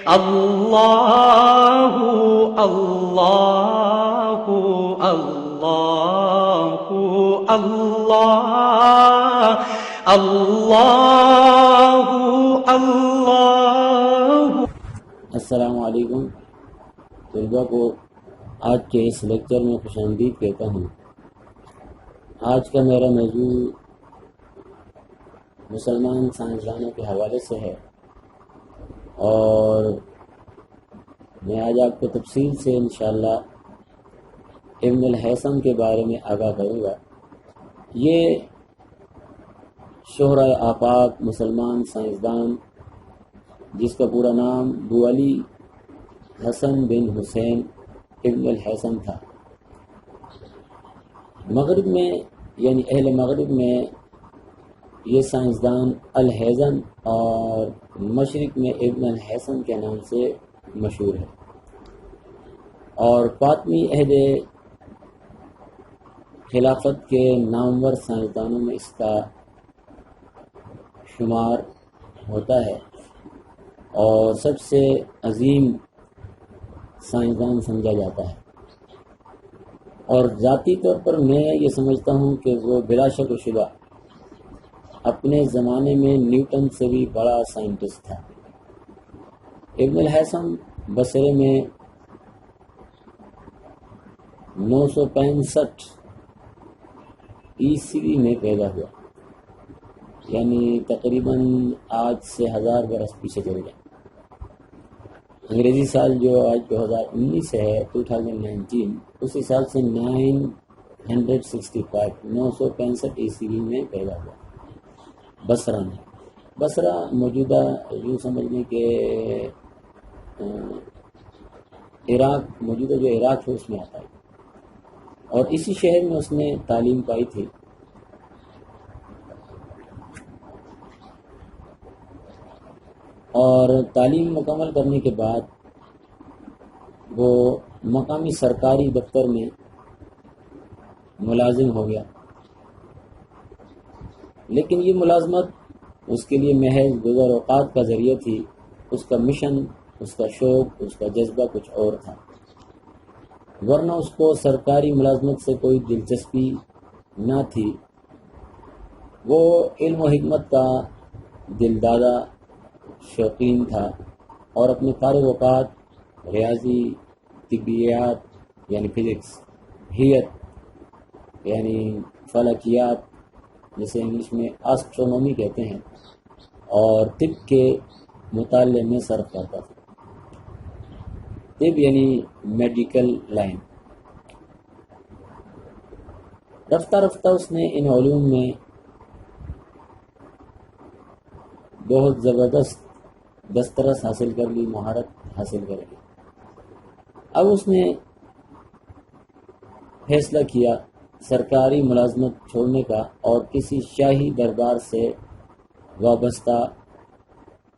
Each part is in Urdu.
اللہ اللہ اللہ اللہ اللہ اللہ۔ السلام علیکم طلباء کو آج کے اس لیکچر میں خوش آمدید کہتا ہوں۔ آج کا میرا موضوع مسلمان سائنسدانوں کے حوالے سے ہے اور میں آج آپ کو تفصیل سے انشاءاللہ ابن الہیثم کے بارے میں آگاہ کروں گا۔ یہ شہرۂ آفاق مسلمان سائنسدان جس کا پورا نام ابو علی حسن بن حسین ابن الہیثم تھا، مغرب میں یعنی اہل مغرب میں یہ سائنسدان الہیثم اور مشرق میں ابن الہیثم کے نام سے مشہور ہے، اور فاطمی عہد خلافت کے نامور سائنسدانوں میں اس کا شمار ہوتا ہے اور سب سے عظیم سائنسدان سمجھا جاتا ہے، اور ذاتی طور پر میں یہ سمجھتا ہوں کہ وہ بلا شک و شبہ اپنے زمانے میں نیوٹن سے بھی بڑا سائنٹسٹ تھا۔ ابن الہیثم بصرے میں 965 عیسوی میں پیدا ہوا، یعنی تقریباً آج سے 1000 برس پیچھے چلے جائیں۔ انگریزی سال جو آج 2019 ہے 2019، اسی سال سے 965 عیسوی میں پیدا ہوا بصرہ میں۔ بصرہ موجودہ یوں سمجھ لیں کہ عراق، موجودہ جو عراق ہے اس میں آتا ہے، اور اسی شہر میں اس نے تعلیم پائی تھی۔ اور تعلیم مکمل کرنے کے بعد وہ مقامی سرکاری دفتر میں ملازم ہو گیا، لیکن یہ ملازمت اس کے لیے محض گزر اوقات کا ذریعہ تھی۔ اس کا مشن، اس کا شوق، اس کا جذبہ کچھ اور تھا، ورنہ اس کو سرکاری ملازمت سے کوئی دلچسپی نہ تھی۔ وہ علم و حکمت کا دلدادہ شوقین تھا اور اپنے فارغ اوقات ریاضی، طبیعیات یعنی فزکس، حیت یعنی فلکیات جسے انگلش میں آسٹرونومی کہتے ہیں، اور طب کے مطالعے میں صرف کرتا تھا۔ طب یعنی میڈیکل لائن۔ رفتہ رفتہ اس نے ان علوم میں بہت زبردست دسترس حاصل کر لی، مہارت حاصل کر لی۔ اب اس نے فیصلہ کیا سرکاری ملازمت چھوڑنے کا اور کسی شاہی دربار سے وابستہ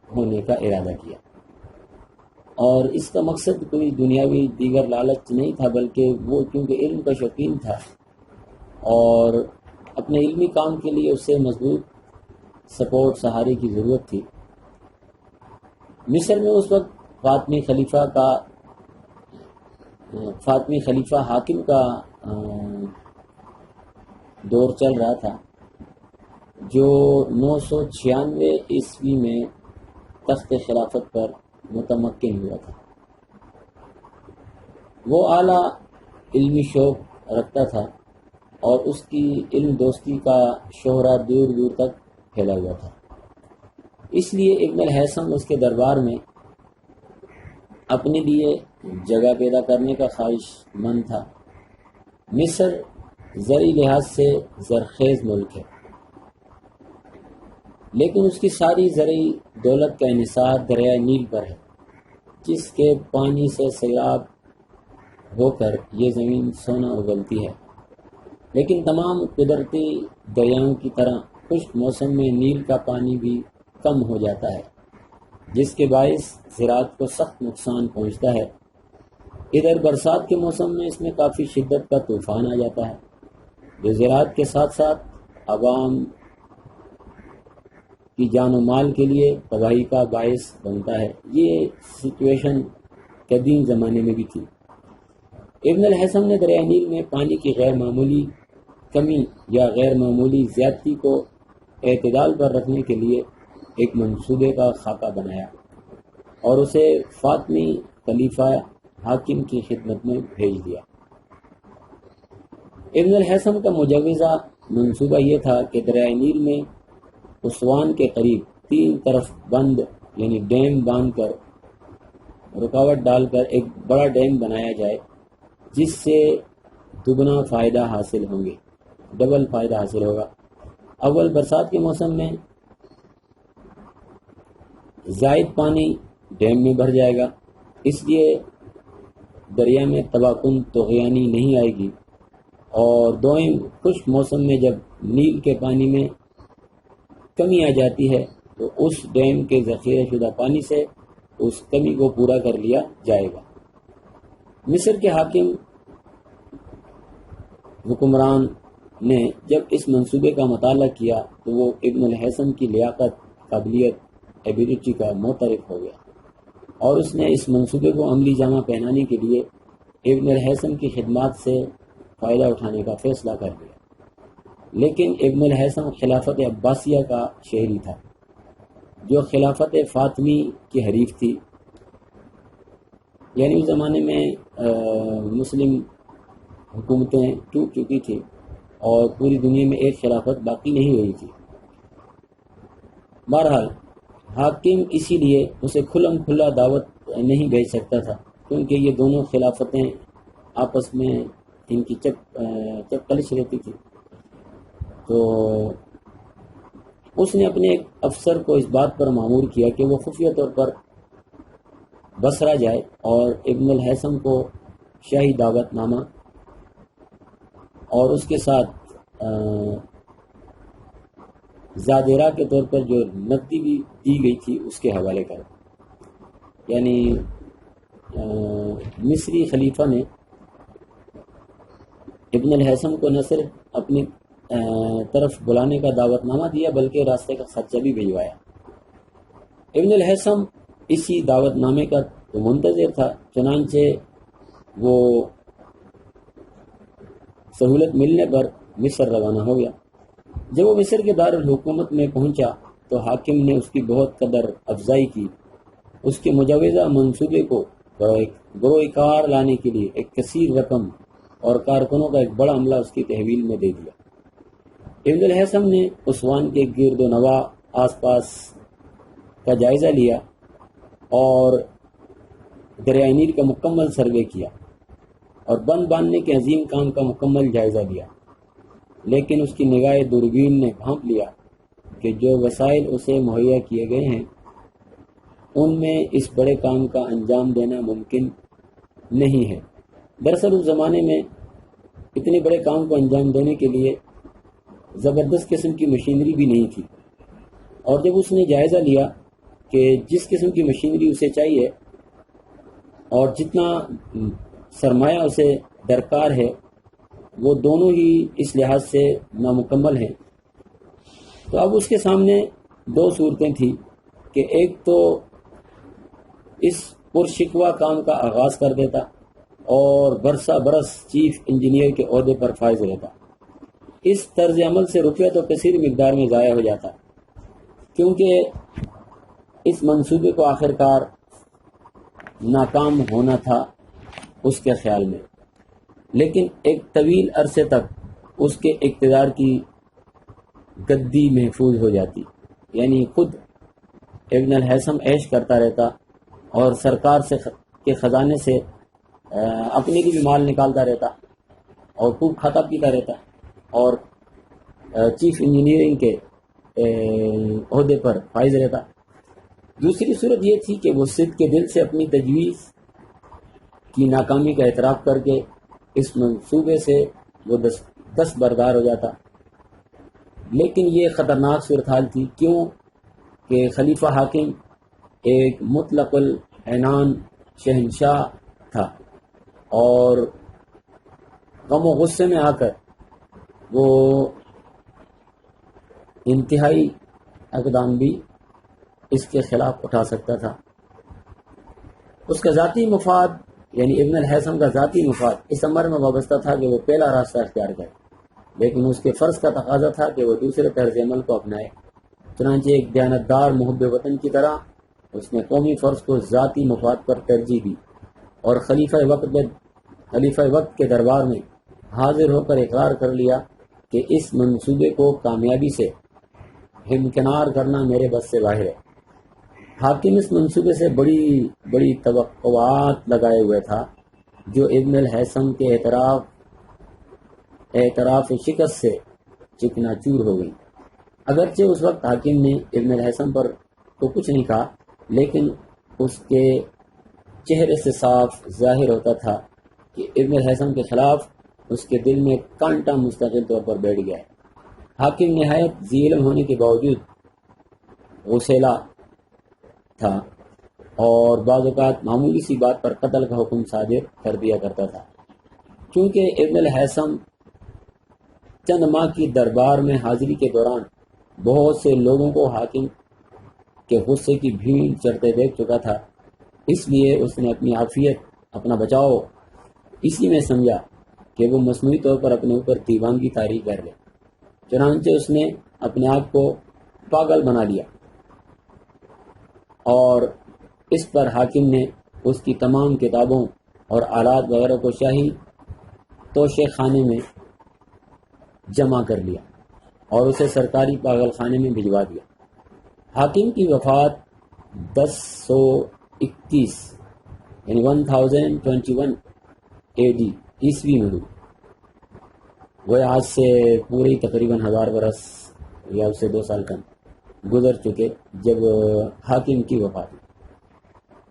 ہونے کا ارادہ کیا، اور اس کا مقصد کوئی دنیاوی دیگر لالچ نہیں تھا، بلکہ وہ کیونکہ علم کا شوقین تھا اور اپنے علمی کام کے لیے اسے مضبوط سپورٹ، سہارے کی ضرورت تھی۔ مصر میں اس وقت فاطمی خلیفہ حاکم کا دور چل رہا تھا، جو 996 عیسوی میں تخت خلافت پر متمکن ہوا تھا۔ وہ اعلیٰ علمی شوق رکھتا تھا اور اس کی علم دوستی کا شہرہ دور دور تک پھیلا ہوا تھا، اس لیے ابن الہیثم اس کے دربار میں اپنے لیے جگہ پیدا کرنے کا خواہش مند تھا۔ مصر زرعی لحاظ سے زرخیز ملک ہے، لیکن اس کی ساری زرعی دولت کا انحصار دریائے نیل پر ہے، جس کے پانی سے سیراب ہو کر یہ زمین سونا اگلتی ہے۔ لیکن تمام قدرتی دریاؤں کی طرح خشک موسم میں نیل کا پانی بھی کم ہو جاتا ہے، جس کے باعث زراعت کو سخت نقصان پہنچتا ہے۔ ادھر برسات کے موسم میں اس میں کافی شدت کا طوفان آ جاتا ہے، جو زراعت کے ساتھ ساتھ عوام کی جان و مال کے لیے تباہی کا باعث بنتا ہے۔ یہ سچویشن قدیم زمانے میں بھی تھی۔ ابن الحسم نے دریائے نیل میں پانی کی غیر معمولی کمی یا غیر معمولی زیادتی کو اعتدال پر رکھنے کے لیے ایک منصوبے کا خاکہ بنایا اور اسے فاطمی خلیفہ حاکم کی خدمت میں بھیج دیا۔ ابن الحسم کا مجوزہ منصوبہ یہ تھا کہ دریائے نیل میں اسوان کے قریب 3 طرف بند یعنی ڈیم باندھ کر رکاوٹ ڈال کر ایک بڑا ڈیم بنایا جائے، جس سے دگنا فائدہ حاصل ہوں گے، ڈبل فائدہ حاصل ہوگا۔ اول، برسات کے موسم میں زائد پانی ڈیم میں بھر جائے گا، اس لیے دریا میں تباکن طغیانی نہیں آئے گی، اور دوئم، خشک موسم میں جب نیل کے پانی میں کمی آ جاتی ہے تو اس ڈیم کے ذخیرہ شدہ پانی سے اس کمی کو پورا کر لیا جائے گا۔ مصر کے حاکم حکمران نے جب اس منصوبے کا مطالعہ کیا تو وہ ابن الحسم کی لیاقت، قابلیت، ایبیلٹی کا معترف ہو گیا، اور اس نے اس منصوبے کو عملی جامہ پہنانے کے لیے ابن الحسم کی خدمات سے فائدہ اٹھانے کا فیصلہ کر لیا۔ لیکن ابن الحسم خلافت عباسیہ کا شہری تھا، جو خلافت فاطمی کی حریف تھی، یعنی اس زمانے میں مسلم حکومتیں ٹوٹ چکی تھی اور پوری دنیا میں ایک خلافت باقی نہیں ہوئی تھی۔ بہرحال حاکم اسی لیے اسے کھلم کھلا دعوت نہیں بھیج سکتا تھا، کیونکہ یہ دونوں خلافتیں آپس میں ان کی چپکلش رہتی تھی۔ تو اس نے اپنے ایک افسر کو اس بات پر مامور کیا کہ وہ خفیہ طور پر بصرہ جائے اور ابن الحسم کو شاہی دعوت نامہ اور اس کے ساتھ زادرہ کے طور پر جو نقدی بھی دی گئی تھی اس کے حوالے کر۔ یعنی مصری خلیفہ نے ابن الحسم کو نہ صرف اپنی طرف بلانے کا دعوت نامہ دیا بلکہ راستے کا خرچہ بھی بھجوایا۔ ابن الحسم اسی دعوت نامے کا تو منتظر تھا، چنانچہ وہ سہولت ملنے پر مصر روانہ ہو گیا۔ جب وہ مصر کے دارالحکومت میں پہنچا تو حاکم نے اس کی بہت قدر افزائی کی، اس کے مجوزہ منصوبے کو گروہ کار لانے کے لیے ایک کثیر رقم اور کارکنوں کا ایک بڑا عملہ اس کی تحویل میں دے دیا۔ ابن الحسم نے اسوان کے گرد و نواح آس پاس کا جائزہ لیا اور دریائے نیل کا مکمل سروے کیا اور بند باندھنے کے عظیم کام کا مکمل جائزہ لیا، لیکن اس کی نگاہ دوربین نے بھانپ لیا کہ جو وسائل اسے مہیا کیے گئے ہیں ان میں اس بڑے کام کا انجام دینا ممکن نہیں ہے۔ دراصل اس زمانے میں اتنے بڑے کام کو انجام دینے کے لیے زبردست قسم کی مشینری بھی نہیں تھی، اور جب اس نے جائزہ لیا کہ جس قسم کی مشینری اسے چاہیے اور جتنا سرمایہ اسے درکار ہے وہ دونوں ہی اس لحاظ سے نامکمل ہیں، تو اب اس کے سامنے 2 صورتیں تھیں کہ ایک تو اس پرشکوہ کام کا آغاز کر دیتا اور برسہ برس چیف انجینئر کے عہدے پر فائز رہتا۔ اس طرز عمل سے روپیہ تو کثیر مقدار میں ضائع ہو جاتا، کیونکہ اس منصوبے کو آخرکار ناکام ہونا تھا اس کے خیال میں، لیکن ایک طویل عرصے تک اس کے اقتدار کی گدی محفوظ ہو جاتی، یعنی خود ابن الحسم عیش کرتا رہتا اور سرکار کے خزانے سے اپنے لیے بھی مال نکالتا رہتا اور خوب کھاتا پیتا رہتا اور چیف انجینئرنگ کے عہدے پر فائز رہتا۔ دوسری صورت یہ تھی کہ وہ صدق کے دل سے اپنی تجویز کی ناکامی کا اعتراف کر کے اس منصوبے سے وہ دستبردار ہو جاتا، لیکن یہ خطرناک صورتحال تھی، کیوں کہ خلیفہ حاکم ایک مطلق العنان شہنشاہ تھا اور غم و غصے میں آ کر وہ انتہائی اقدام بھی اس کے خلاف اٹھا سکتا تھا۔ اس کا ذاتی مفاد یعنی ابن الہیثم کا ذاتی مفاد اس امر میں وابستہ تھا کہ وہ پہلا راستہ اختیار کرے، لیکن اس کے فرض کا تقاضا تھا کہ وہ دوسرے طرز عمل کو اپنائے۔ چنانچہ ایک دیانتدار محب وطن کی طرح اس نے قومی فرض کو ذاتی مفاد پر ترجیح دی اور خلیفہ وقت کے دربار میں حاضر ہو کر اقرار کر لیا کہ اس منصوبے کو کامیابی سے ہمکنار کرنا میرے بس سے باہر ہے۔ حاکم اس منصوبے سے بڑی بڑی توقعات لگائے ہوئے تھا جو ابن الہیثم کے اعتراف شکست سے چکنا چور ہو گئی۔ اگرچہ اس وقت حاکم نے ابن الہیثم پر تو کچھ نہیں کہا، لیکن اس کے چہرے سے صاف ظاہر ہوتا تھا کہ ابن الہیثم کے خلاف اس کے دل میں کانٹا مستقل طور پر بیٹھ گیا ہے۔ حاکم نہایت ذی علم ہونے کے باوجود غسیلا تھا اور بعض اوقات معمولی سی بات پر قتل کا حکم صادر کر دیا کرتا تھا۔ چونکہ ابن الہیثم چند ماہ کی دربار میں حاضری کے دوران بہت سے لوگوں کو حاکم کے غصے کی بھیڑ چڑھتے دیکھ چکا تھا، اس لیے اس نے اپنی عافیت، اپنا بچاؤ اسی میں سمجھا کہ وہ مصنوعی طور پر اپنے اوپر دیوانگی طاری کر لے۔ چنانچہ اس نے اپنے آپ کو پاگل بنا لیا اور اس پر حاکم نے اس کی تمام کتابوں اور آلات وغیرہ کو شاہی توشے خانے میں جمع کر لیا اور اسے سرکاری پاگل خانے میں بھجوا دیا۔ حاکم کی وفات 1021 یعنی 1021 AD عیسوی میں ہوئی۔ وہ آج سے پوری تقریباً 1000 برس یا اس سے 2 سال کم گزر چکے جب حاکم کی وفات ہوئی۔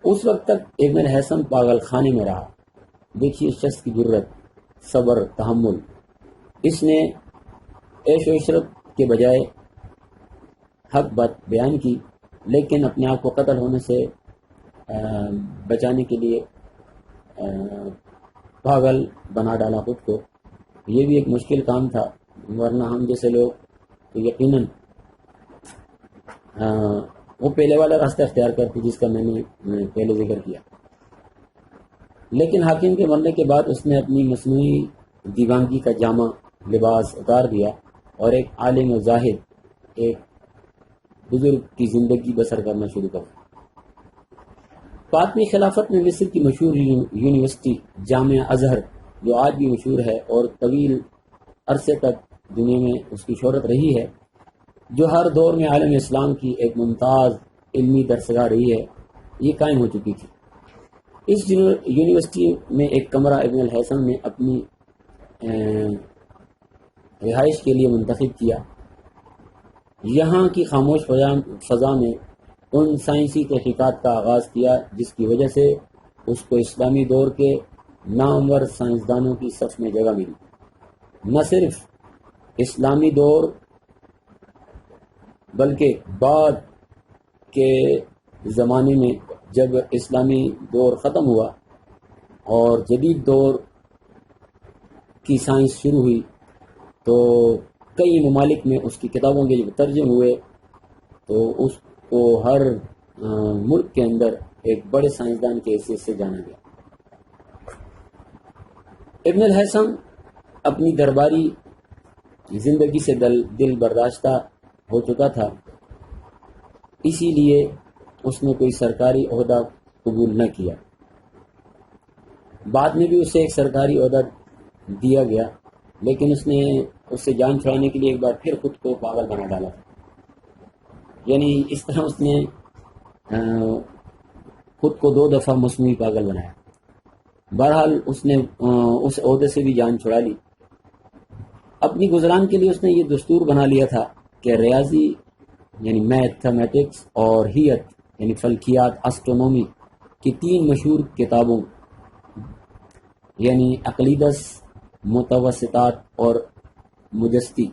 اس وقت تک ابن الہیثم پاگل خانے میں رہا۔ دیکھیے شخص کی جرت، صبر، تحمل۔ اس نے عیش و عشرت کے بجائے حق بات بیان کی، لیکن اپنے آپ کو قتل ہونے سے بچانے کے لیے پاگل بنا ڈالا خود کو۔ یہ بھی ایک مشکل کام تھا، ورنہ ہم جیسے لوگ تو یقیناً وہ پہلے والا راستہ اختیار کرتے جس کا میں نے پہلے ذکر کیا۔ لیکن حاکم کے مرنے کے بعد اس نے اپنی مصنوعی دیوانگی کا جامع لباس اتار دیا اور ایک عالم و زاہد، ایک بزرگ کی زندگی بسر کرنا شروع کر دیا۔ فاطمی خلافت میں مصر کی مشہور یونیورسٹی جامعہ ازہر، جو آج بھی مشہور ہے اور طویل عرصے تک دنیا میں اس کی شہرت رہی ہے، جو ہر دور میں عالم اسلام کی ایک ممتاز علمی درسگاہ رہی ہے، یہ قائم ہو چکی تھی۔ اس یونیورسٹی میں ایک کمرہ ابن الہیثم نے اپنی رہائش کے لیے منتخب کیا۔ یہاں کی خاموش فضا میں ان سائنسی تحقیقات کا آغاز کیا جس کی وجہ سے اس کو اسلامی دور کے نامور سائنسدانوں کی صف میں جگہ ملی۔ نہ صرف اسلامی دور بلکہ بعد کے زمانے میں جب اسلامی دور ختم ہوا اور جدید دور کی سائنس شروع ہوئی تو کئی ممالک میں اس کی کتابوں کے جب ترجمے ہوئے تو اس کو ہر ملک کے اندر ایک بڑے سائنسدان کی حیثیت سے جانا گیا۔ ابن الہیثم اپنی درباری زندگی سے دل برداشتہ ہو چکا تھا، اسی لیے اس نے کوئی سرکاری عہدہ قبول نہ کیا۔ بعد میں بھی اسے ایک سرکاری عہدہ دیا گیا، لیکن اس نے اس سے جان چھڑانے کے لیے ایک بار پھر خود کو پاگل بنا ڈالا۔ یعنی اس طرح اس نے خود کو 2 دفعہ مصنوعی پاگل بنایا۔ بہرحال اس نے اس عہدے سے بھی جان چھڑا لی۔ اپنی گزران کے لیے اس نے یہ دستور بنا لیا تھا کہ ریاضی یعنی میتھمیٹکس اور ہیت یعنی فلکیات، اسٹرونومی کی 3 مشہور کتابوں یعنی عقلیدس، متوسطات اور مجستی،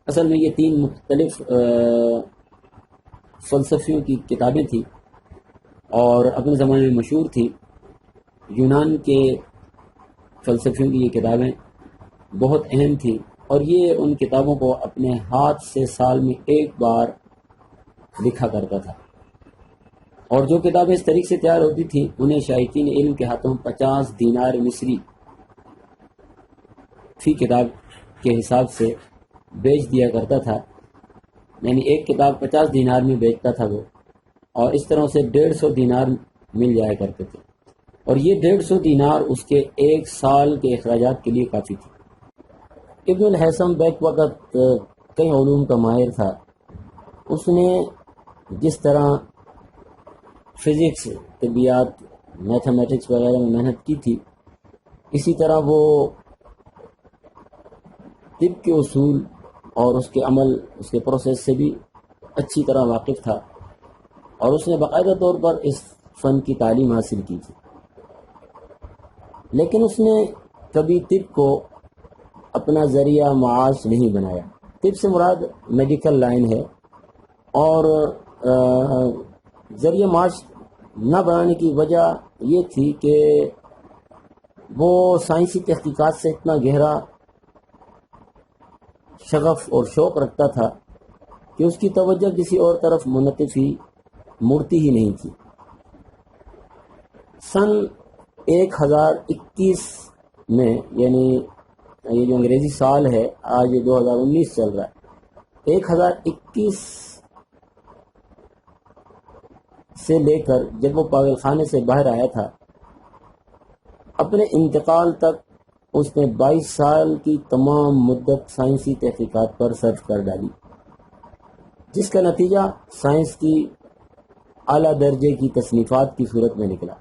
اصل میں یہ 3 مختلف فلسفیوں کی کتابیں تھیں اور اپنے زمانے میں مشہور تھی۔ یونان کے فلسفیوں کی یہ کتابیں بہت اہم تھیں اور یہ ان کتابوں کو اپنے ہاتھ سے سال میں ایک بار لکھا کرتا تھا، اور جو کتابیں اس طریقے سے تیار ہوتی تھیں انہیں شائقین علم کے ہاتھوں 50 دینار مصری فی کتاب کے حساب سے بیچ دیا کرتا تھا، یعنی ایک کتاب 50 دینار میں بیچتا تھا وہ، اور اس طرح سے 150 دینار مل جایا کرتے تھے، اور یہ 150 دینار اس کے ایک سال کے اخراجات کے لیے کافی تھی۔ ابن الہیثم بیک وقت کئی علوم کا ماہر تھا، اس نے جس طرح فزکس، طبیات، میتھمیٹکس وغیرہ میں محنت کی تھی، اسی طرح وہ طب کے اصول اور اس کے عمل، اس کے پروسیس سے بھی اچھی طرح واقف تھا، اور اس نے باقاعدہ طور پر اس فن کی تعلیم حاصل کی تھی، لیکن اس نے کبھی طب کو اپنا ذریعہ معاش نہیں بنایا۔ طب سے مراد میڈیکل لائن ہے، اور ذریعہ معاش نہ بنانے کی وجہ یہ تھی کہ وہ سائنسی تحقیقات سے اتنا گہرا شغف اور شوق رکھتا تھا کہ اس کی توجہ کسی اور طرف مڑتی ہی نہیں تھی۔ سن 1021 میں، یعنی یہ جو انگریزی سال ہے، آج 2019 چل رہا ہے، 1021 سے لے کر جب وہ پاگل خانے سے باہر آیا تھا، اپنے انتقال تک اس نے 22 سال کی تمام مدت سائنسی تحقیقات پر صرف کر ڈالی، جس کا نتیجہ سائنس کی اعلیٰ درجے کی تصنیفات کی صورت میں نکلا،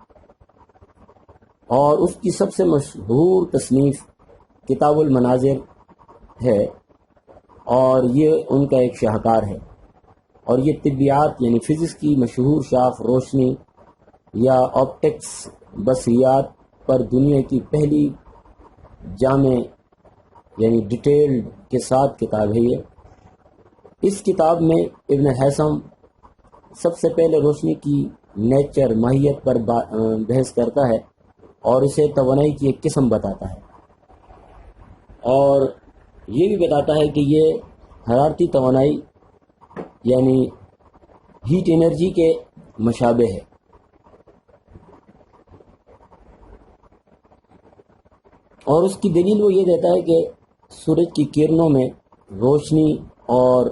اور اس کی سب سے مشہور تصنیف کتاب المناظر ہے، اور یہ ان کا ایک شاہکار ہے، اور یہ طبیات یعنی فزکس کی مشہور شاخ روشنی یا آپٹکس بصریات پر دنیا کی پہلی جامع یعنی ڈیٹیلڈ کے ساتھ کتاب ہے یہ۔ اس کتاب میں ابن ہیثم سب سے پہلے روشنی کی نیچر، ماہیت پر بحث کرتا ہے، اور اسے توانائی کی ایک قسم بتاتا ہے، اور یہ بھی بتاتا ہے کہ یہ حرارتی توانائی یعنی ہیٹ انرجی کے مشابہ ہے۔ اور اس کی دلیل وہ یہ دیتا ہے کہ سورج کی کرنوں میں روشنی اور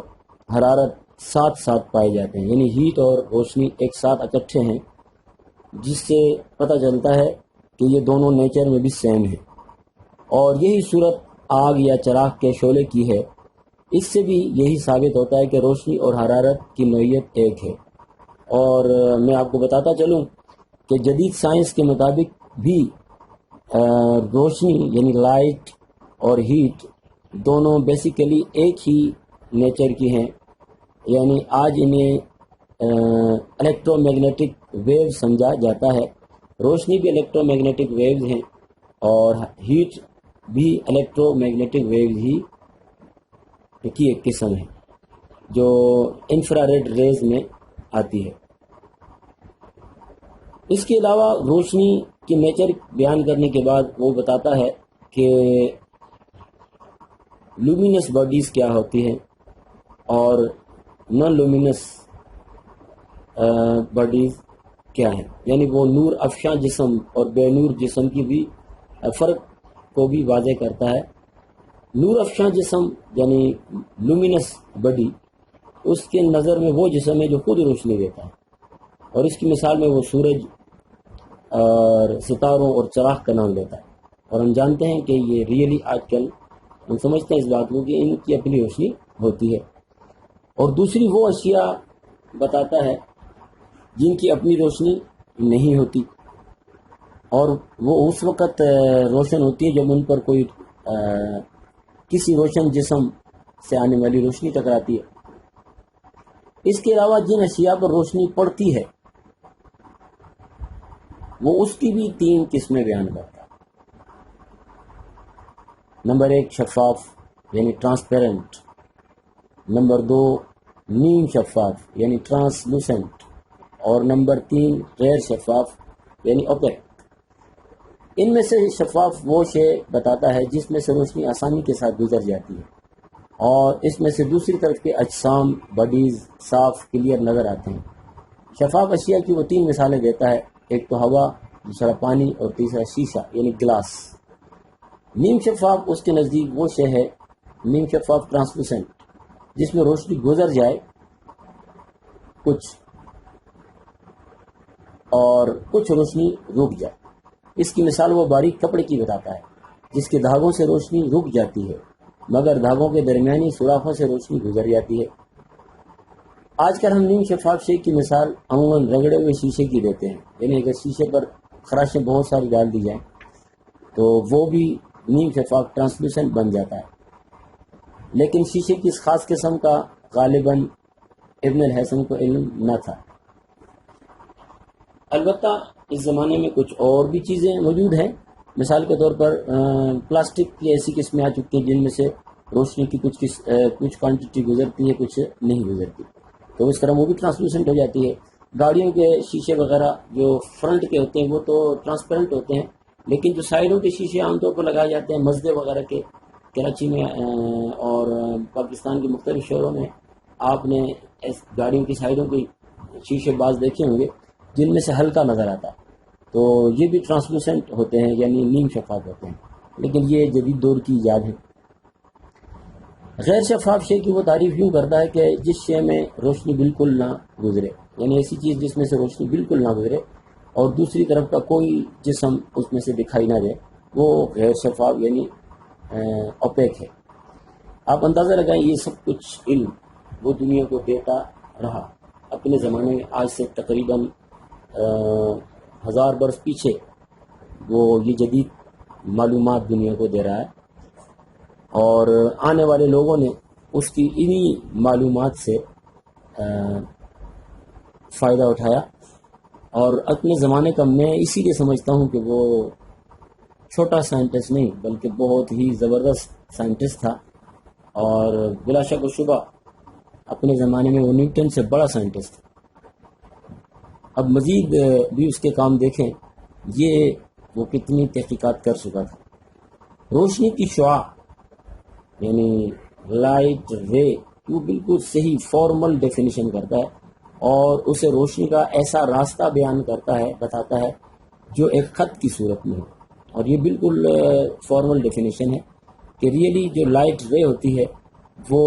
حرارت ساتھ ساتھ پائے جاتے ہیں، یعنی ہیٹ اور روشنی ایک ساتھ اکٹھے ہیں، جس سے پتہ چلتا ہے کہ یہ دونوں نیچر میں بھی سیم ہے، اور یہی صورت آگ یا چراغ کے شعلے کی ہے۔ اس سے بھی یہی ثابت ہوتا ہے کہ روشنی اور حرارت کی نوعیت ایک ہے۔ اور میں آپ کو بتاتا چلوں کہ جدید سائنس کے مطابق بھی روشنی یعنی لائٹ اور ہیٹ دونوں بیسیکلی ایک ہی نیچر کی ہیں، یعنی آج انہیں الیکٹرو میگنیٹک ویو سمجھا جاتا ہے۔ روشنی بھی الیکٹرو میگنیٹک ویوز ہیں، اور ہیٹ بھی الیکٹرو میگنیٹک ویوز ہی کی ایک قسم ہے جو انفراریڈ ریز میں آتی ہے۔ اس کے علاوہ روشنی کی نیچر بیان کرنے کے بعد وہ بتاتا ہے کہ لومینس باڈیز کیا ہوتی ہیں اور نان لومینس باڈیز کیا ہیں، یعنی وہ نور افشاں جسم اور بے نور جسم کی بھی فرق کو بھی واضح کرتا ہے۔ نور افشاں جسم یعنی لومینس باڈی، اس کے نظر میں وہ جسم ہے جو خود روشنی دیتا ہے، اور اس کی مثال میں وہ سورج اور ستاروں اور چراغ کا نام لیتا ہے، اور ہم جانتے ہیں کہ یہ ریئلی آج کل ہم سمجھتے ہیں اس بات کو کہ ان کی اپنی روشنی ہوتی ہے۔ اور دوسری وہ اشیاء بتاتا ہے جن کی اپنی روشنی نہیں ہوتی، اور وہ اس وقت روشن ہوتی ہے جب ان پر کوئی کسی روشن جسم سے آنے والی روشنی ٹکراتی ہے۔ اس کے علاوہ جن اشیاء پر روشنی پڑتی ہے وہ اس کی بھی 3 قسمیں بیان کرتا ہے۔ نمبر 1 شفاف یعنی ٹرانسپیرنٹ، نمبر 2 نیم شفاف یعنی ٹرانسلوسنٹ، اور نمبر 3 غیر شفاف یعنی اوپیک۔ ان میں سے شفاف وہ شے بتاتا ہے جس میں سے روشنی آسانی کے ساتھ گزر جاتی ہے اور اس میں سے دوسری طرف کے اجسام باڈیز صاف کلیئر نظر آتے ہیں۔ شفاف اشیاء کی وہ 3 مثالیں دیتا ہے، ایک تو ہوا، دوسرا پانی اور تیسرا شیشہ یعنی گلاس۔ نیم شفاف اس کے نزدیک وہ شے ہے، نیم شفاف ٹرانسلوسنٹ، جس میں روشنی گزر جائے کچھ اور کچھ روشنی رک جائے۔ اس کی مثال وہ باریک کپڑے کی بتاتا ہے جس کے دھاگوں سے روشنی رک جاتی ہے مگر دھاگوں کے درمیانی سوراخوں سے روشنی گزر جاتی ہے۔ آج کل ہم نیم شفاف شے کی مثال عموماً رگڑے ہوئے شیشے کی دیتے ہیں، یعنی اگر شیشے پر خراشیں بہت ساری ڈال دی جائیں تو وہ بھی نیم شفاف ٹرانسلوسنٹ بن جاتا ہے، لیکن شیشے کی اس خاص قسم کا غالباً ابن الحسن کو علم نہ تھا۔ البتہ اس زمانے میں کچھ اور بھی چیزیں موجود ہیں، مثال کے طور پر پلاسٹک کی ایسی قسمیں آ چکی ہیں جن میں سے روشنی کی کچھ کوانٹٹی گزرتی ہے، کچھ نہیں گزرتی، تو اس طرح وہ بھی ٹرانسلوسنٹ ہو جاتی ہے۔ گاڑیوں کے شیشے وغیرہ جو فرنٹ کے ہوتے ہیں وہ تو ٹرانسپیرنٹ ہوتے ہیں، لیکن جو سائڈوں کے شیشے عام طور پر لگائے جاتے ہیں مزدے وغیرہ کے، کراچی میں اور پاکستان کے مختلف شہروں میں آپ نے گاڑیوں کی سائڈوں کے شیشے باز دیکھے ہوں گے جن میں سے ہلکا نظر آتا ہے، تو یہ بھی ٹرانسلوسنٹ ہوتے ہیں یعنی نیم شفاف ہوتے ہیں، لیکن یہ جدید دور کی ایجاد ہے۔ غیر شفاف شے کی وہ تعریف یوں کرتا ہے کہ جس شے میں روشنی بالکل نہ گزرے، یعنی ایسی چیز جس میں سے روشنی بالکل نہ گزرے اور دوسری طرف کا کوئی جسم اس میں سے دکھائی نہ دے، وہ غیر شفاف یعنی اوپیک ہے۔ آپ اندازہ لگائیں یہ سب کچھ علم وہ دنیا کو دیتا رہا اپنے زمانے میں، آج سے تقریباً 1000 برس پیچھے وہ یہ جدید معلومات دنیا کو دے رہا ہے، اور آنے والے لوگوں نے اس کی انہی معلومات سے فائدہ اٹھایا، اور اپنے زمانے کا میں اسی لیے سمجھتا ہوں کہ وہ چھوٹا سائنٹسٹ نہیں بلکہ بہت ہی زبردست سائنٹسٹ تھا، اور بلا شک و شبہ اپنے زمانے میں وہ نیوٹن سے بڑا سائنٹسٹ تھا۔ اب مزید بھی اس کے کام دیکھیں، یہ وہ کتنی تحقیقات کر چکا تھا۔ روشنی کی شعاع یعنی لائٹ رے وہ بالکل صحیح فارمل ڈیفینیشن کرتا ہے، اور اسے روشنی کا ایسا راستہ بیان کرتا ہے، بتاتا ہے جو ایک خط کی صورت میں ہو، اور یہ بالکل فارمل ڈیفینیشن ہے کہ ریئلی جو لائٹ رے ہوتی ہے وہ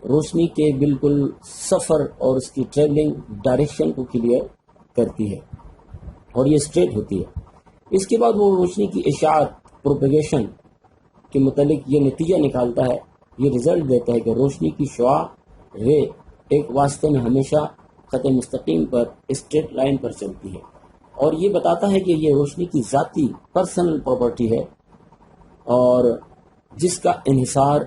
روشنی کے بالکل سفر اور اس کی ٹریولنگ ڈائریکشن کو کلیئر کرتی ہے، اور یہ اسٹریٹ ہوتی ہے۔ اس کے بعد وہ روشنی کی اشاعت پروپیگیشن کے متعلق یہ نتیجہ نکالتا ہے، یہ رزلٹ دیتا ہے کہ روشنی کی شعاع رے ایک واسطے میں ہمیشہ خط مستقیم پر اسٹریٹ لائن پر چلتی ہے، اور یہ بتاتا ہے کہ یہ روشنی کی ذاتی پرسنل پراپرٹی ہے، اور جس کا انحصار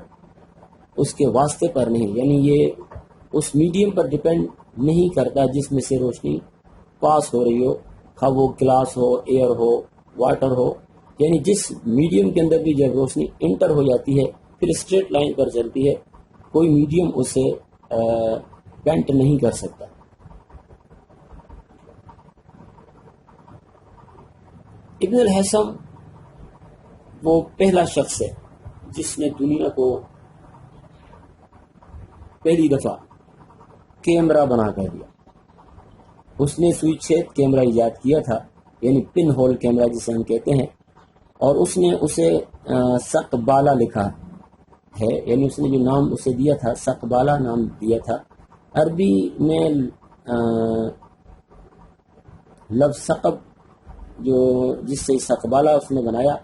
اس کے واسطے پر نہیں، یعنی یہ اس میڈیم پر ڈیپینڈ نہیں کرتا جس میں سے روشنی پاس ہو رہی ہو، خواہ وہ گلاس ہو، ایئر ہو، واٹر ہو، یعنی جس میڈیم کے اندر بھی جب روشنی انٹر ہو جاتی ہے پھر اسٹریٹ لائن پر چلتی ہے، کوئی میڈیم اسے بینٹ نہیں کر سکتا۔ ابن الحسن وہ پہلا شخص ہے جس نے دنیا کو پہلی دفعہ کیمرہ بنا کر دیا۔ اس نے سوئی چھید کیمرہ ایجاد کیا تھا، یعنی پن ہول کیمرہ جسے ہم کہتے ہیں، اور اس نے اسے سقبالہ لکھا ہے، یعنی اس نے جو نام اسے دیا تھا سقبالہ نام دیا تھا۔ عربی میں لفظ ثقب جو جس سے سقبالہ اس نے بنایا،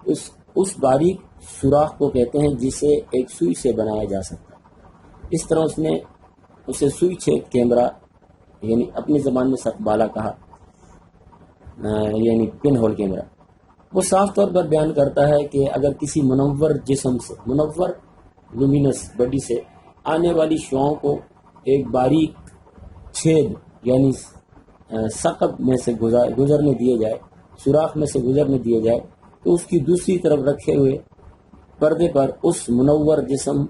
اس باریک سوراخ کو کہتے ہیں جسے ایک سوئی سے بنایا جا سکتا ہے۔ اس طرح اس نے اسے سوئی چھید کیمرہ یعنی اپنی زبان میں سقبالہ کہا، یعنی پن ہول کیمرہ۔ وہ صاف طور پر بیان کرتا ہے کہ اگر کسی منور جسم سے، منور لومینس باڈی سے آنے والی شعاؤں کو ایک باریک چھید یعنی ثقب میں سے گزرنے دیے جائے، سوراخ میں سے گزرنے دیے جائے، تو اس کی دوسری طرف رکھے ہوئے پردے پر اس منور جسم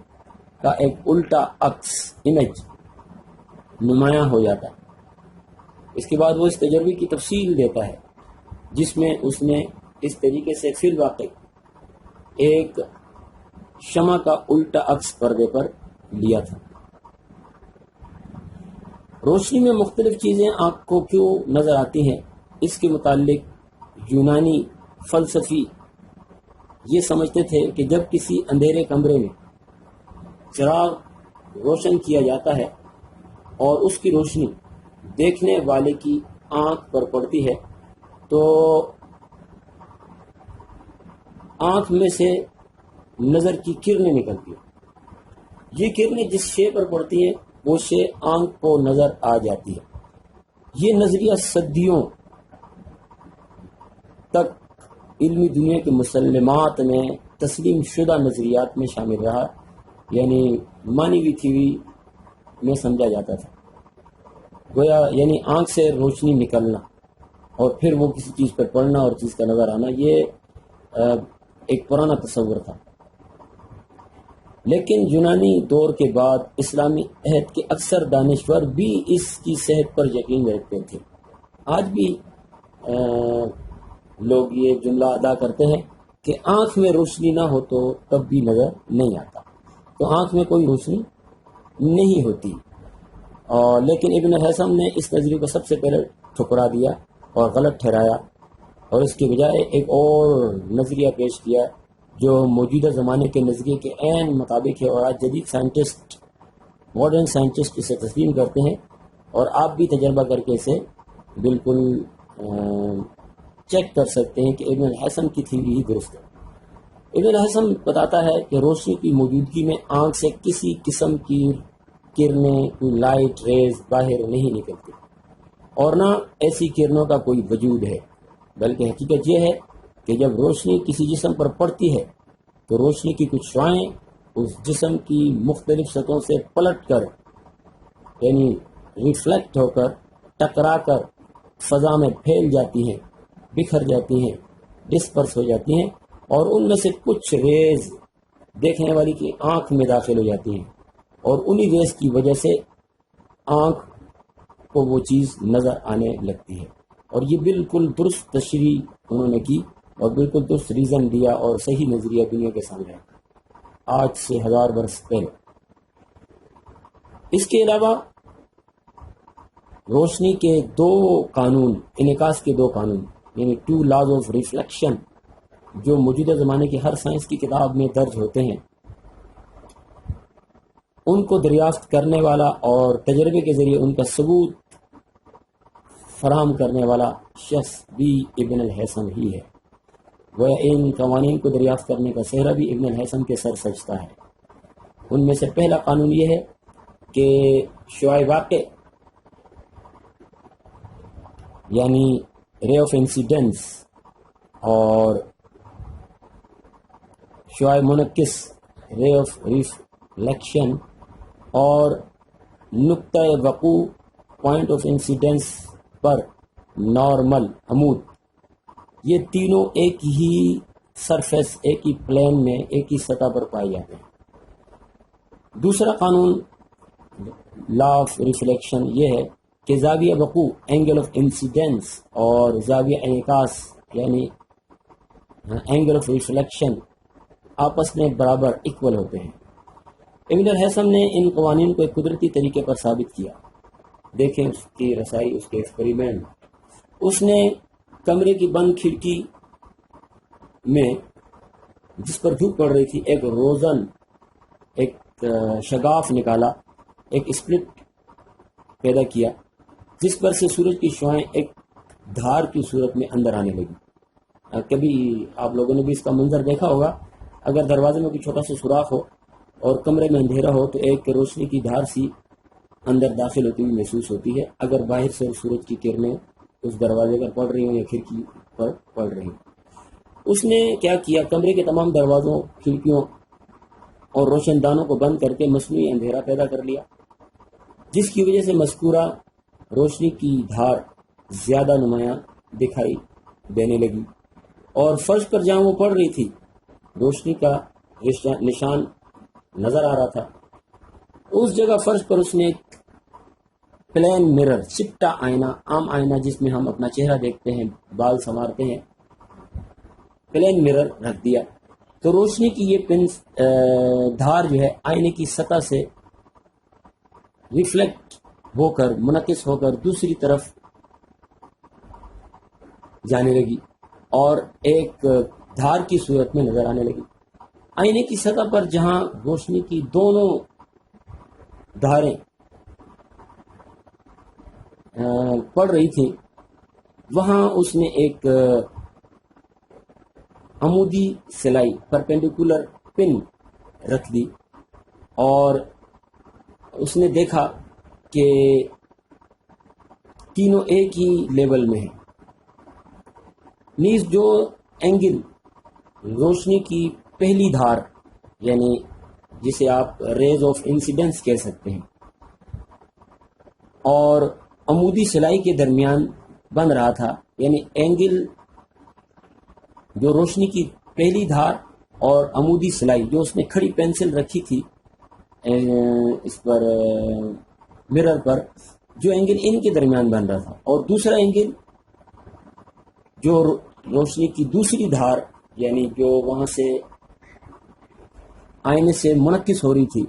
کا ایک الٹا عکس امیج نمایاں ہو جاتا ہے۔ اس کے بعد وہ اس تجربے کی تفصیل دیتا ہے جس میں اس نے اس طریقے سے فی الواقع ایک شمع کا الٹا عکس پردے پر لیا تھا۔ روشنی میں مختلف چیزیں آنکھ کو کیوں نظر آتی ہیں، اس کے متعلق یونانی فلسفی یہ سمجھتے تھے کہ جب کسی اندھیرے کمرے میں چراغ روشن کیا جاتا ہے اور اس کی روشنی دیکھنے والے کی آنکھ پر پڑتی ہے تو آنکھ میں سے نظر کی کرنیں نکلتی ہیں۔ یہ کرنیں جس شے پر پڑتی ہیں وہ شے آنکھ کو نظر آ جاتی ہے۔ یہ نظریہ صدیوں تک علمی دنیا کے مسلمات میں تسلیم شدہ نظریات میں شامل رہا، یعنی مانوی تھیوری میں سمجھا جاتا تھا۔ گویا یعنی آنکھ سے روشنی نکلنا اور پھر وہ کسی چیز پر پڑنا اور چیز کا نظر آنا، یہ ایک پرانا تصور تھا۔ لیکن یونانی دور کے بعد اسلامی عہد کے اکثر دانشور بھی اس کی صحت پر یقین رکھتے تھے۔ آج بھی لوگ یہ جملہ ادا کرتے ہیں کہ آنکھ میں روشنی نہ ہو تو تب بھی نظر نہیں آتا، تو آنکھ میں کوئی روشنی نہیں ہوتی۔ لیکن ابن حسم نے اس نظریے کو سب سے پہلے ٹھکرا دیا اور غلط ٹھہرایا، اور اس کے بجائے ایک اور نظریہ پیش کیا جو موجودہ زمانے کے نظریے کے عین مطابق ہے، اور آج جدید سائنٹسٹ، ماڈرن سائنٹسٹ اسے تسلیم کرتے ہیں، اور آپ بھی تجربہ کر کے اسے بالکل چیک کر سکتے ہیں کہ ابن الحسن کی تھیوری ہی درست ہے۔ ابن الحسن بتاتا ہے کہ روشنی کی موجودگی میں آنکھ سے کسی قسم کی کرنیں، لائٹ ریز باہر نہیں نکلتی، اور نہ ایسی کرنوں کا کوئی وجود ہے، بلکہ حقیقت یہ ہے کہ جب روشنی کسی جسم پر پڑتی ہے تو روشنی کی کچھ شعاعیں اس جسم کی مختلف سطحوں سے پلٹ کر، یعنی ریفلیکٹ ہو کر، ٹکرا کر فضا میں پھیل جاتی ہیں، بکھر جاتی ہیں، ڈسپرس ہو جاتی ہیں، اور ان میں سے کچھ ریز دیکھنے والی کی آنکھ میں داخل ہو جاتی ہیں، اور انہی ریز کی وجہ سے آنکھ کو وہ چیز نظر آنے لگتی ہے۔ اور یہ بالکل درست تشریح انہوں نے کی اور بالکل درست ریزن دیا اور صحیح نظریہ دنیا کے سامنے ہے آج سے 1000 برس پہلے۔ اس کے علاوہ روشنی کے دو قانون، انعکاس کے دو قانون، یعنی 2 لاز آف ریفلیکشن، جو موجودہ زمانے کی ہر سائنس کی کتاب میں درج ہوتے ہیں، ان کو دریافت کرنے والا اور تجربے کے ذریعے ان کا ثبوت فراہم کرنے والا شخص بھی ابن الحسن ہی ہے۔ وہ ان قوانین کو دریافت کرنے کا سہرا بھی ابن الحسن کے سر سجتا ہے۔ ان میں سے پہلا قانون یہ ہے کہ شعاع واقع یعنی رے آف انسیڈنس اور شعاع منعکس رے آف ریفلیکشن اور نقطۂ وقوع پوائنٹ آف انسیڈنس پر نارمل عمود، یہ تینوں ایک ہی سرفیس، ایک ہی پلین میں، ایک ہی سطح پر پائے جاتے ہیں۔ دوسرا قانون لا آف ریفلیکشن یہ ہے کہ زاویہ وقوع اینگل آف انسیڈنس اور زاویہ انعکاس یعنی اینگل آف ریفلیکشن آپس میں برابر ایکول ہوتے ہیں۔ ابن الحسن نے ان قوانین کو ایک قدرتی طریقے پر ثابت کیا۔ دیکھیں اس کی رسائی، اس کے ایکسپریمنٹ۔ اس نے کمرے کی بند کھڑکی میں جس پر دھوپ پڑ رہی تھی ایک روزن، ایک شگاف نکالا، ایک اسپلٹ پیدا کیا جس پر سے سورج کی شعاعیں ایک دھار کی صورت میں اندر آنے لگی۔ کبھی آپ لوگوں نے بھی اس کا منظر دیکھا ہوگا، اگر دروازے میں کوئی چھوٹا سا سوراخ ہو اور کمرے میں اندھیرا ہو تو ایک روشنی کی دھار سی اندر داخل ہوتی ہوئی محسوس ہوتی ہے، اگر باہر سے سورج کی کرنیں اس دروازے پر پڑ رہی ہوں یا کھڑکی پر پڑ رہی ہوں۔ اس نے کیا کیا، کمرے کے تمام دروازوں، کھڑکیوں اور روشن دانوں کو بند کر کے مصنوعی اندھیرا پیدا کر لیا، جس کی وجہ سے مذکورہ روشنی کی دھار زیادہ نمایاں دکھائی دینے لگی، اور فرش پر جہاں وہ پڑ رہی تھی روشنی کا نشان نظر آ رہا تھا، اس جگہ فرش پر اس نے ایک پلین مرر، چپٹا آئینہ، عام آئینہ جس میں ہم اپنا چہرہ دیکھتے ہیں، بال سنوارتے ہیں، پلین مرر رکھ دیا تو روشنی کی یہ دھار جو ہے آئینے کی سطح سے ریفلیکٹ ہو کر منعکس ہو کر دوسری طرف جانے لگی اور ایک دھار کی صورت میں نظر آنے لگی۔ آئینے کی سطح پر جہاں روشنی کی دونوں دھاریں پڑ رہی تھی وہاں اس نے ایک عمودی سلائی پرپینڈیکولر پن رکھ دی اور اس نے دیکھا کہ تینوں ایک ہی لیول میں ہیں۔ نیز جو اینگل روشنی کی پہلی دھار یعنی جسے آپ ریز آف انسیڈنس کہہ سکتے ہیں اور عمودی سلائی کے درمیان بن رہا تھا، یعنی اینگل جو روشنی کی پہلی دھار اور عمودی سلائی جو اس نے کھڑی پینسل رکھی تھی اس پر مرر پر، جو اینگل ان کے درمیان بن رہا تھا، اور دوسرا اینگل جو روشنی کی دوسری دھار یعنی جو وہاں سے آئینے سے منعکس ہو رہی تھی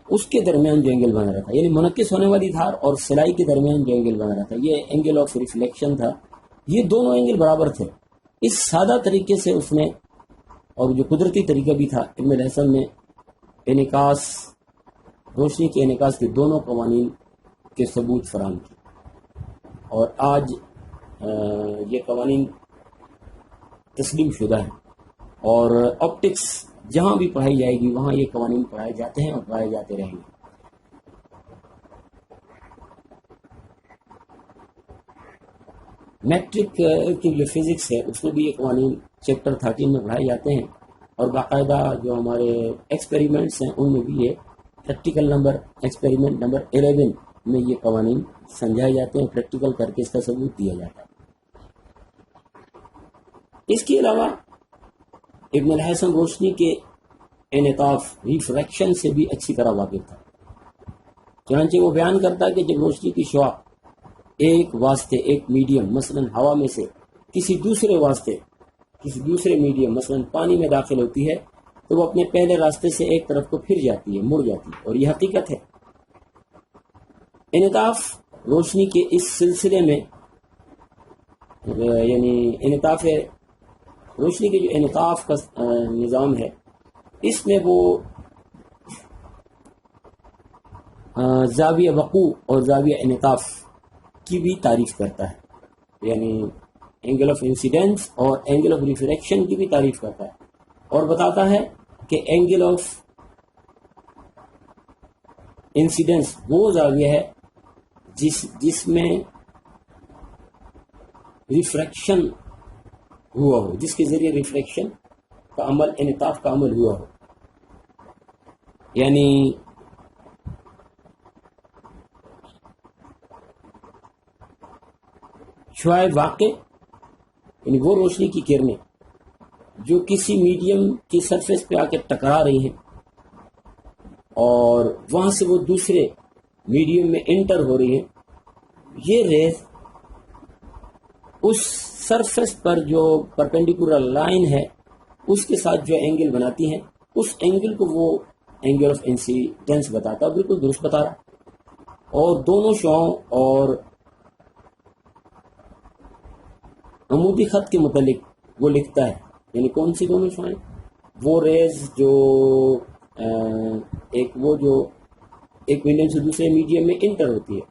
اس کے درمیان جو اینگل بن رہا تھا، یعنی منعکس ہونے والی دھار اور سلائی کے درمیان جو اینگل بن رہا تھا، یہ اینگل آف ریفلیکشن تھا۔ یہ دونوں اینگل برابر تھے۔ اس سادہ طریقے سے اس نے، اور جو قدرتی طریقہ بھی تھا، ابن الحسن نے انعکاس، روشنی کے انعکاس کے دونوں قوانین کے ثبوت فراہم کی، اور آج یہ قوانین تسلیم شدہ ہیں، اور آپٹکس جہاں بھی پڑھائی جائے گی وہاں یہ قوانین پڑھائے جاتے ہیں اور پڑھائے جاتے رہیں گے۔ میٹرک کی جو فزکس ہے اس میں بھی یہ قوانین چیپٹر 13 میں پڑھائے جاتے ہیں، اور باقاعدہ جو ہمارے ایکسپیریمنٹس ہیں ان میں بھی یہ پریکٹیکل نمبر ایکسپیریمنٹ نمبر 11 میں یہ قوانین سمجھائے جاتے ہیں، پریکٹیکل کر کے اس کا ثبوت دیا جاتا ہے۔ اس کے علاوہ ابن الحسن روشنی کے انعطاف ریفریکشن سے بھی اچھی طرح واقف تھا، چنانچہ وہ بیان کرتا ہے کہ جب روشنی کی شعاع ایک واسطے، ایک میڈیم مثلا ہوا میں سے کسی دوسرے واسطے، کسی دوسرے میڈیم مثلا پانی میں داخل ہوتی ہے تو وہ اپنے پہلے راستے سے ایک طرف کو پھر جاتی ہے، مڑ جاتی ہے، اور یہ حقیقت ہے۔ انعطاف روشنی کے اس سلسلے میں یعنی انعطاف روشنی کے جو انعطاف کا نظام ہے اس میں وہ زاویہ وقوع اور زاویہ انعطاف کی بھی تعریف کرتا ہے، یعنی اینگل آف انسیڈنس اور اینگل آف ریفریکشن کی بھی تعریف کرتا ہے، اور بتاتا ہے کہ اینگل آف انسیڈنس وہ زاویہ ہے جس میں ریفریکشن ہوا ہو، جس کے ذریعے ریفریکشن کا عمل، انعطاف کا عمل ہوا ہو، یعنی شعاع واقع یعنی وہ روشنی کی کرنیں جو کسی میڈیم کی سرفیس پہ آ کے ٹکرا رہی ہیں اور وہاں سے وہ دوسرے میڈیم میں انٹر ہو رہی ہیں، یہ ریز اس سرفیس پر جو پرپینڈیکولر لائن ہے اس کے ساتھ جو اینگل بناتی ہیں، اس اینگل کو وہ اینگل آف انسیڈنس بتاتا ہے، بالکل درست بتا رہا، اور دونوں شعاعوں اور عمودی خط کے متعلق وہ لکھتا ہے، یعنی کون سی دونوں شعاعیں، وہ ریز جو ایک میڈیم سے دوسرے میڈیم میں انٹر ہوتی ہے،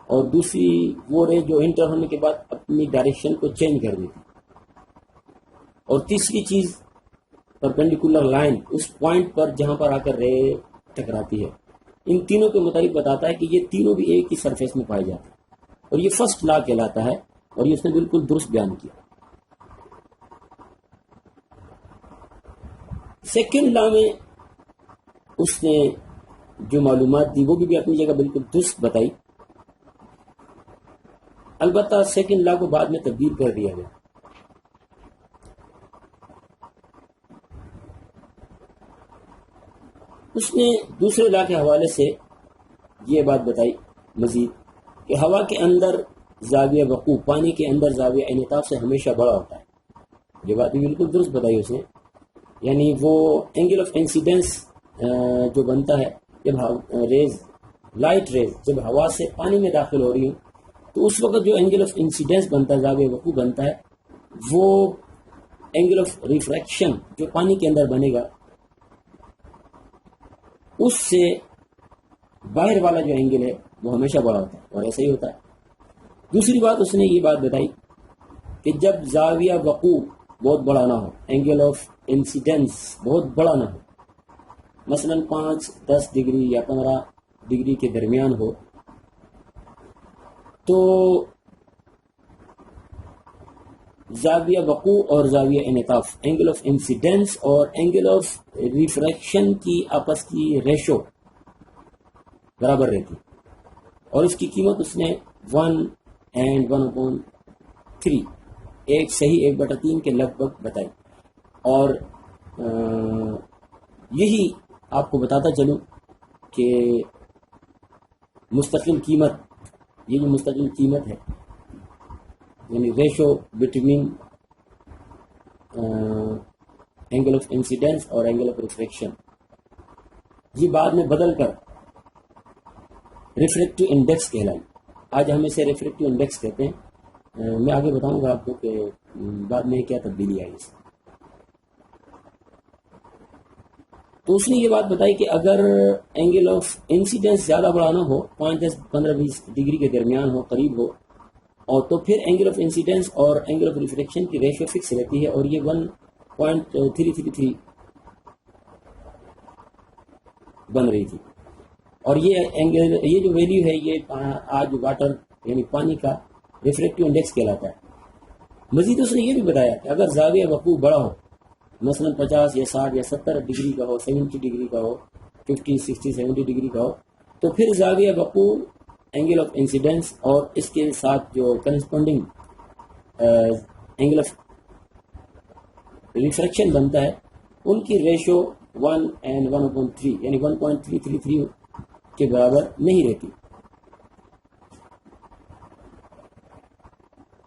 اور دوسری وہ ریز جو انٹر ہونے کے بعد اپنی ڈائریکشن کو چینج کر دیتی، اور تیسری چیز پرپینڈیکولر لائن، اس پوائنٹ پر جہاں پر آ کر رے ٹکراتی ہے۔ ان تینوں کے متعلق بتاتا ہے کہ یہ تینوں بھی ایک ہی سرفیس میں پائے جاتے ہیں، اور یہ فرسٹ لا کہلاتا ہے، اور یہ اس نے بالکل درست بیان کیا۔ سیکنڈ لا میں اس نے جو معلومات دی وہ بھی اپنی جگہ بالکل درست بتائی، البتہ سیکنڈ لا کو بعد میں تبدیل کر دیا گیا۔ اس نے دوسرے لا کے حوالے سے یہ بات بتائی مزید کہ ہوا کے اندر زاویہ وقوع پانی کے اندر زاویہ انعطاف سے ہمیشہ بڑا ہوتا ہے، یہ بات بھی بالکل درست بتائی اس نے. یعنی وہ اینگل آف انسیڈنس جو بنتا ہے جب ریز لائٹ ریز جب ہوا سے پانی میں داخل ہو رہی ہوں تو اس وقت جو اینگل آف انسیڈنس بنتا ہے زاویہ وقوع بنتا ہے وہ اینگل آف ریفریکشن جو پانی کے اندر بنے گا اس سے باہر والا جو اینگل ہے وہ ہمیشہ بڑا ہوتا ہے اور ایسا ہی ہوتا ہے. دوسری بات اس نے یہ بات بتائی کہ جب زاویہ وقوع بہت بڑا نہ ہو اینگل آف انسیڈنس بہت بڑا نہ ہو مثلا 5-10 ڈگری یا 15 ڈگری کے درمیان ہو تو زاویہ وقوع اور زاویہ انعطاف اینگل آف انسیڈنس اور اینگل آف ریفریکشن کی آپس کی ریشو برابر رہتی اور اس کی قیمت اس نے 1/1/3 ایک صحیح 1/3 کے لگ بھگ بتائی. اور یہی آپ کو بتاتا چلوں کہ مستقل قیمت یہ جو مستقل قیمت ہے یعنی ratio between angle of incidence اور اینگل آف ریفریکشن یہ بعد میں بدل کر ریفریکٹیو انڈیکس کہلائی. آج ہم اسے ریفریکٹیو انڈیکس کہتے ہیں. میں آگے بتاؤں گا آپ کو کہ بعد میں کیا تبدیلی آئی اس میں. تو اس نے یہ بات بتائی کہ اگر اینگل آف انسیڈنس زیادہ بڑا نہ ہو 5-10-15-20 ڈگری کے درمیان ہو قریب ہو اور تو پھر اینگل آف انسیڈنس اور اینگل آف ریفریکشن کی ریشو فکس رہتی ہے اور یہ 1.333 بن رہی تھی. اور یہ اینگل یہ جو ویلیو ہے یہ آج واٹر یعنی پانی کا ریفریکٹیو انڈیکس کہلاتا ہے. مزید اس نے یہ بھی بتایا کہ اگر زاویہ وقوع بڑا ہو مثلا 50 یا 60 یا 70 ڈگری کا ہو 70 ڈگری کا ہو 50 60 70 ڈگری کا ہو تو پھر زاویہ وقوع اینگل آف انسیڈنس اور اس کے ساتھ جو کرسپونڈنگ اینگل آف ریفریکشن بنتا ہے ان کی ریشو 1/1/3 یعنی 1.333 کے برابر نہیں رہتی.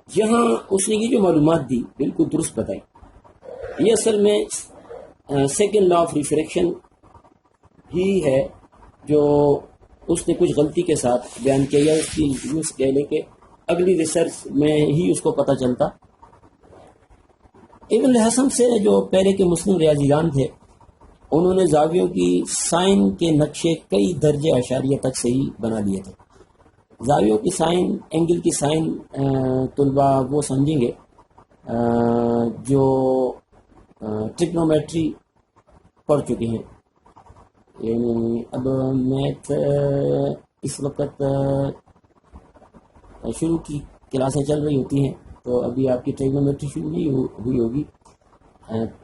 یہاں اس نے یہ جو معلومات دی بالکل درست بتائی. یہ اصل میں سیکنڈ لا آف ریفریکشن ہی ہے جو اس نے کچھ غلطی کے ساتھ بیان کیا یا اس کی یوز کہہ لے کہ اگلی ریسرچ میں ہی اس کو پتہ چلتا. ابن الحسن سے جو پہلے کے مسلم ریاضی دان تھے انہوں نے زاویوں کی سائن کے نقشے کئی درجے اشاریہ تک سے ہی بنا لیے تھے. زاویوں کی سائن اینگل کی سائن طلبہ وہ سمجھیں گے جو ٹریگنومیٹری پڑھ چکے ہیں. یعنی اب میتھ اس وقت شروع کی کلاسیں چل رہی ہوتی ہیں تو ابھی آپ کی ٹریگنومیٹری شروع نہیں ہوئی ہوگی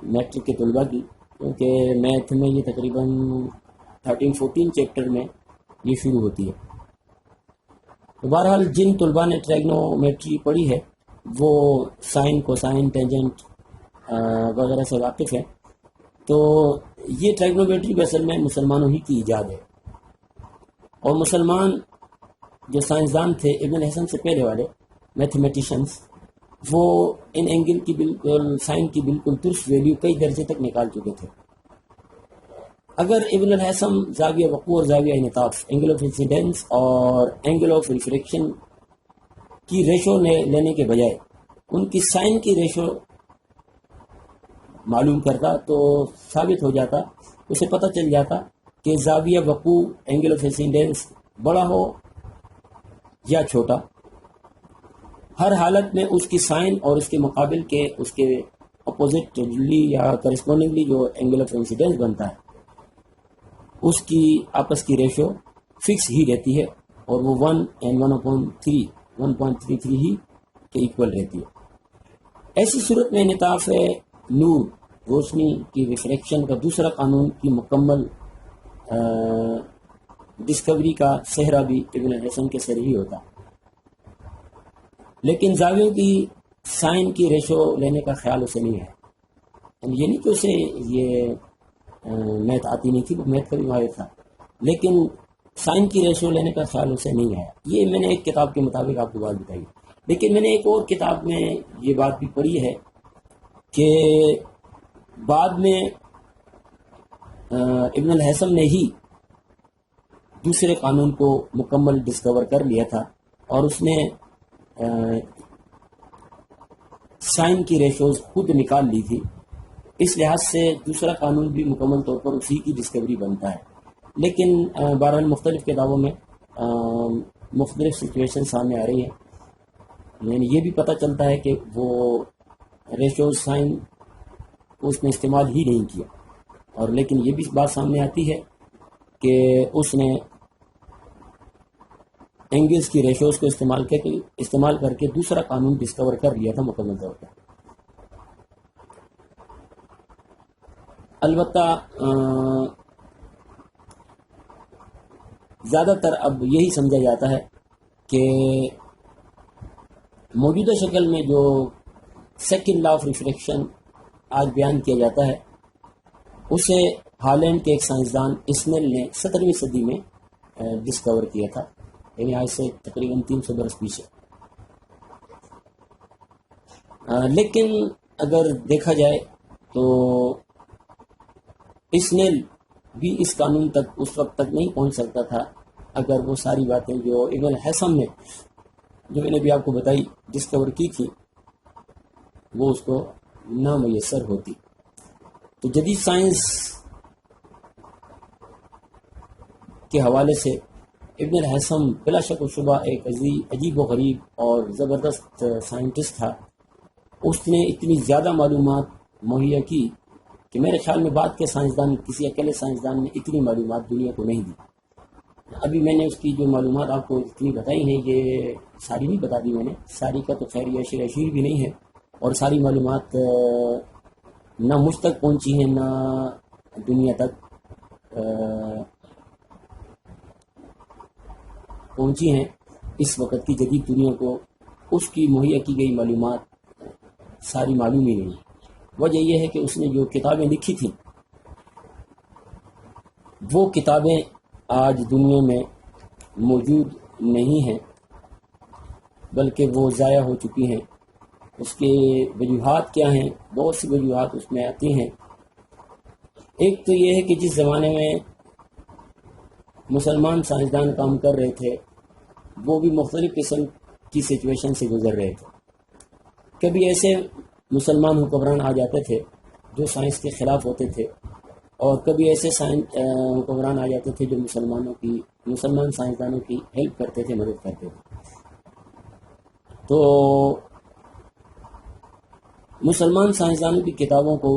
میٹرک کے طلبہ کی کیونکہ میتھ میں یہ تقریباً 13-14 چیپٹر میں یہ شروع ہوتی ہے. تو بہرحال جن طلباء نے ٹریگنومیٹری پڑھی ہے وہ سائن کوسائن ٹینجنٹ وغیرہ سے واقف ہے. تو یہ ٹریگنومیٹری اصل میں مسلمانوں ہی کی ایجاد ہے اور مسلمان جو سائنسدان تھے ابن حسن سے پہلے والے میتھمیٹیشنز وہ ان اینگل کی بالکل سائن کی بالکل درست ویلیو کئی درجے تک نکال چکے تھے. اگر ابن الحسن زاویہ وقوع اور زاویہ انعطاف اینگل آف انسیڈنس اور اینگل آف ریفریکشن کی ریشو لینے کے بجائے ان کی سائن کی ریشو معلوم کرتا تو ثابت ہو جاتا اسے پتہ چل جاتا کہ زاویہ وقوع اینگل آف انسیڈنس بڑا ہو یا چھوٹا ہر حالت میں اس کی سائن اور اس کے مقابل کے اس کے اپوزٹلی یا کرسپونڈنگلی جو اینگل آف انسیڈنس بنتا ہے اس کی آپس کی ریشو فکس ہی رہتی ہے اور وہ 1/1/3 ہی کے ایکول رہتی ہے. ایسی صورت میں انعطاف نور روشنی کی ریفریکشن کا دوسرا قانون کی مکمل ڈسکوری کا صحرا بھی ابن حسن کے سر ہی ہوتا. لیکن زاویوں کی سائن کی ریشو لینے کا خیال اسے نہیں ہے. یہ نہیں کہ اسے یہ میتھ آتی نہیں تھی وہ میتھ کا بھی ماہر تھا لیکن سائن کی ریشو لینے کا خیال اسے نہیں آیا. یہ میں نے ایک کتاب کے مطابق آپ کو بات بتائی لیکن میں نے ایک اور کتاب میں یہ بات بھی پڑھی ہے کہ بعد میں ابن الحسم نے ہی دوسرے قانون کو مکمل ڈسکور کر لیا تھا اور اس نے سائن کی ریشوز خود نکال لی تھی. اس لحاظ سے دوسرا قانون بھی مکمل طور پر اسی کی ڈسکوری بنتا ہے. لیکن بہرحال مختلف کتابوں میں مختلف سچویشن سامنے آ رہی ہیں. یعنی یہ بھی پتہ چلتا ہے کہ وہ ریشوز سائن اس نے استعمال ہی نہیں کیا، اور لیکن یہ بھی بات سامنے آتی ہے کہ اس نے اینگلز کی ریشوز کو استعمال کر کے دوسرا قانون ڈسکور کر لیا تھا مکمل طور پر. البتہ زیادہ تر اب یہی سمجھا جاتا ہے کہ موجودہ شکل میں جو سیکنڈ لا آف ریفریکشن آج بیان کیا جاتا ہے اسے ہالینڈ کے ایک سائنسدان اسنیل نے 17ویں صدی میں ڈسکور کیا تھا، یعنی آج سے تقریباً 300 برس پیچھے. لیکن اگر دیکھا جائے تو اسنیل بھی اس قانون تک اس وقت تک نہیں پہنچ سکتا تھا اگر وہ ساری باتیں جو ابن الحسم نے، جو میں نے بھی آپ کو بتائی، ڈسکور کی تھی، وہ اس کو نہ میسر ہوتی. تو جدید سائنس کے حوالے سے ابن الحسم بلا شک و شبہ ایک عجیب و غریب اور زبردست سائنٹسٹ تھا. اس نے اتنی زیادہ معلومات مہیا کی کہ میرے خیال میں بعد کے سائنسدان، کسی اکیلے سائنسدان نے اتنی معلومات دنیا کو نہیں دی. ابھی میں نے اس کی جو معلومات آپ کو اتنی بتائی ہیں، یہ ساری نہیں بتا دی میں نے، ساری کا تو خیر یہ اشیر بھی نہیں ہے، اور ساری معلومات نہ مجھ تک پہنچی ہیں نہ دنیا تک پہنچی ہیں. اس وقت کی جدید دنیا کو اس کی مہیا کی گئی معلومات ساری معلوم ہی نہیں. وجہ یہ ہے کہ اس نے جو کتابیں لکھی تھیں وہ کتابیں آج دنیا میں موجود نہیں ہیں، بلکہ وہ ضائع ہو چکی ہیں. اس کے وجوہات کیا ہیں؟ بہت سی وجوہات اس میں آتی ہیں. ایک تو یہ ہے کہ جس زمانے میں مسلمان سائنسدان کام کر رہے تھے وہ بھی مختلف قسم کی سچویشن سے گزر رہے تھے. کبھی ایسے مسلمان حکمران آ جاتے تھے جو سائنس کے خلاف ہوتے تھے، اور کبھی ایسے حکمران آ جاتے تھے جو مسلمان سائنسدانوں کی ہیلپ کرتے تھے، مدد کرتے تھے. تو مسلمان سائنسدانوں کی کتابوں کو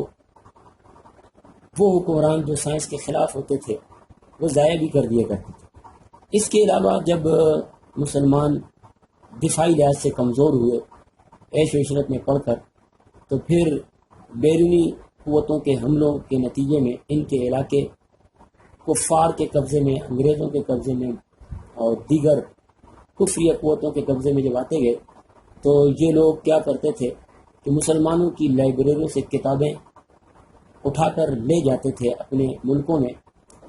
وہ حکمران جو سائنس کے خلاف ہوتے تھے وہ ضائع بھی کر دیا کرتے تھے. اس کے علاوہ جب مسلمان دفاعی لحاظ سے کمزور ہوئے عیش و عشرت میں پڑھ کر، تو پھر بیرونی قوتوں کے حملوں کے نتیجے میں ان کے علاقے کفار کے قبضے میں، انگریزوں کے قبضے میں اور دیگر کفری قوتوں کے قبضے میں جب آتے گئے تو یہ لوگ کیا کرتے تھے کہ مسلمانوں کی لائبریریوں سے کتابیں اٹھا کر لے جاتے تھے اپنے ملکوں میں،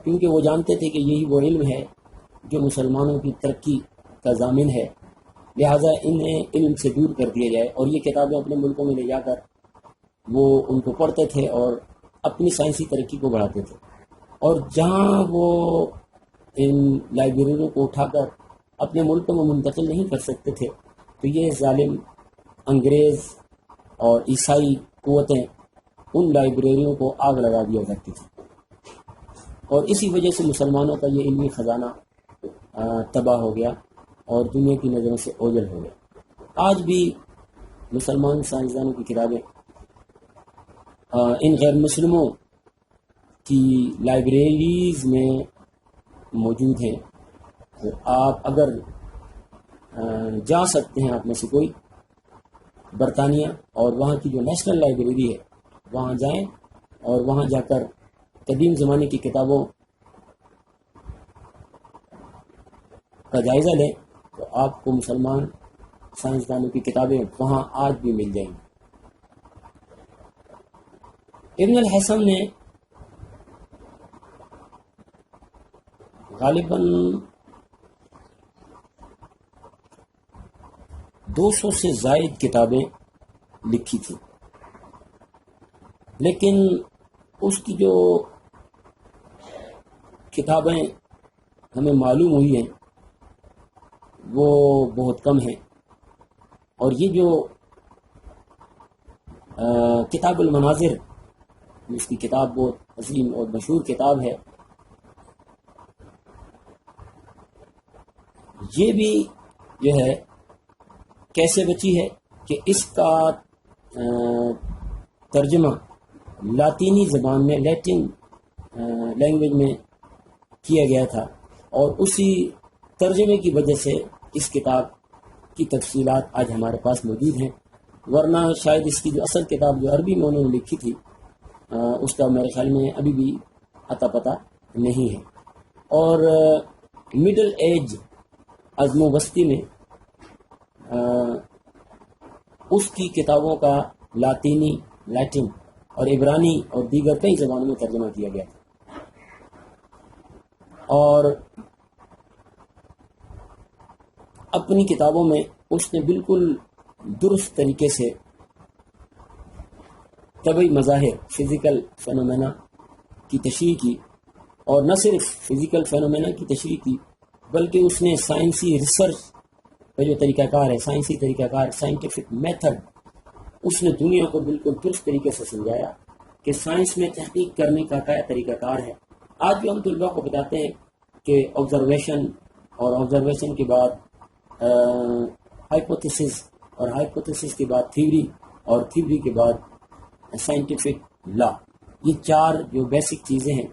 کیونکہ وہ جانتے تھے کہ یہی وہ علم ہے جو مسلمانوں کی ترقی کا ضامن ہے. لہٰذا انہیں علم سے دور کر دیا جائے، اور یہ کتابیں اپنے ملکوں میں لے جا کر وہ ان کو پڑھتے تھے اور اپنی سائنسی ترقی کو بڑھاتے تھے. اور جہاں وہ ان لائبریریوں کو اٹھا کر اپنے ملکوں میں منتقل نہیں کر سکتے تھے تو یہ ظالم انگریز اور عیسائی قوتیں ان لائبریریوں کو آگ لگا دیا کرتی تھی، اور اسی وجہ سے مسلمانوں کا یہ علمی خزانہ تباہ ہو گیا اور دنیا کی نظروں سے اوجھل ہو گیا. آج بھی مسلمان سائنسدانوں کی کتابیں ان غیر مسلموں کی لائبریریز میں موجود ہیں. تو آپ اگر جا سکتے ہیں، آپ میں سے کوئی برطانیہ اور وہاں کی جو نیشنل لائبریری ہے وہاں جائیں اور وہاں جا کر قدیم زمانے کی کتابوں کا جائزہ لیں تو آپ کو مسلمان سائنسدانوں کی کتابیں وہاں آج بھی مل جائیں گی. ابن الحسم نے غالباً 200 سے زائد کتابیں لکھی تھی. لیکن اس کی جو کتابیں ہمیں معلوم ہوئی ہیں وہ بہت کم ہیں، اور یہ جو کتاب المناظر، اس کی کتاب بہت عظیم اور مشہور کتاب ہے، یہ بھی جو ہے کیسے بچی ہے کہ اس کا ترجمہ لاطینی زبان میں، لیٹن لینگویج میں کیا گیا تھا، اور اسی ترجمے کی وجہ سے اس کتاب کی تفصیلات آج ہمارے پاس موجود ہیں، ورنہ شاید اس کی جو اصل کتاب جو عربی میں انہوں نے لکھی تھی اس کا میرے خیال میں ابھی بھی اتا پتہ نہیں ہے۔ اور مڈل ایج عزم و بستی میں اس کی کتابوں کا لاطینی، لیٹن اور عبرانی اور دیگر کئی زبانوں میں ترجمہ کیا گیا تھا، اور اپنی کتابوں میں اس نے بالکل درست طریقے سے طبعی مظاہر، فزیکل فینومینا کی تشریح کی، اور نہ صرف فزیکل فینومینا کی تشریح کی بلکہ اس نے سائنسی ریسرچ کا جو طریقہ کار ہے، سائنسی طریقہ کار، سائنٹیفک میتھڈ، اس نے دنیا کو بالکل درست طریقے سے سمجھایا کہ سائنس میں تحقیق کرنے کا کیا طریقہ کار ہے۔ آج بھی ہم طلباء کو بتاتے ہیں کہ آبزرویشن، اور آبزرویشن کے بعد ہائپوتھیسس، اور ہائپوتھیسس کے بعد تھیوری، اور تھیوری کے بعد سائنٹیفک لا، یہ چار جو بیسک چیزیں ہیں،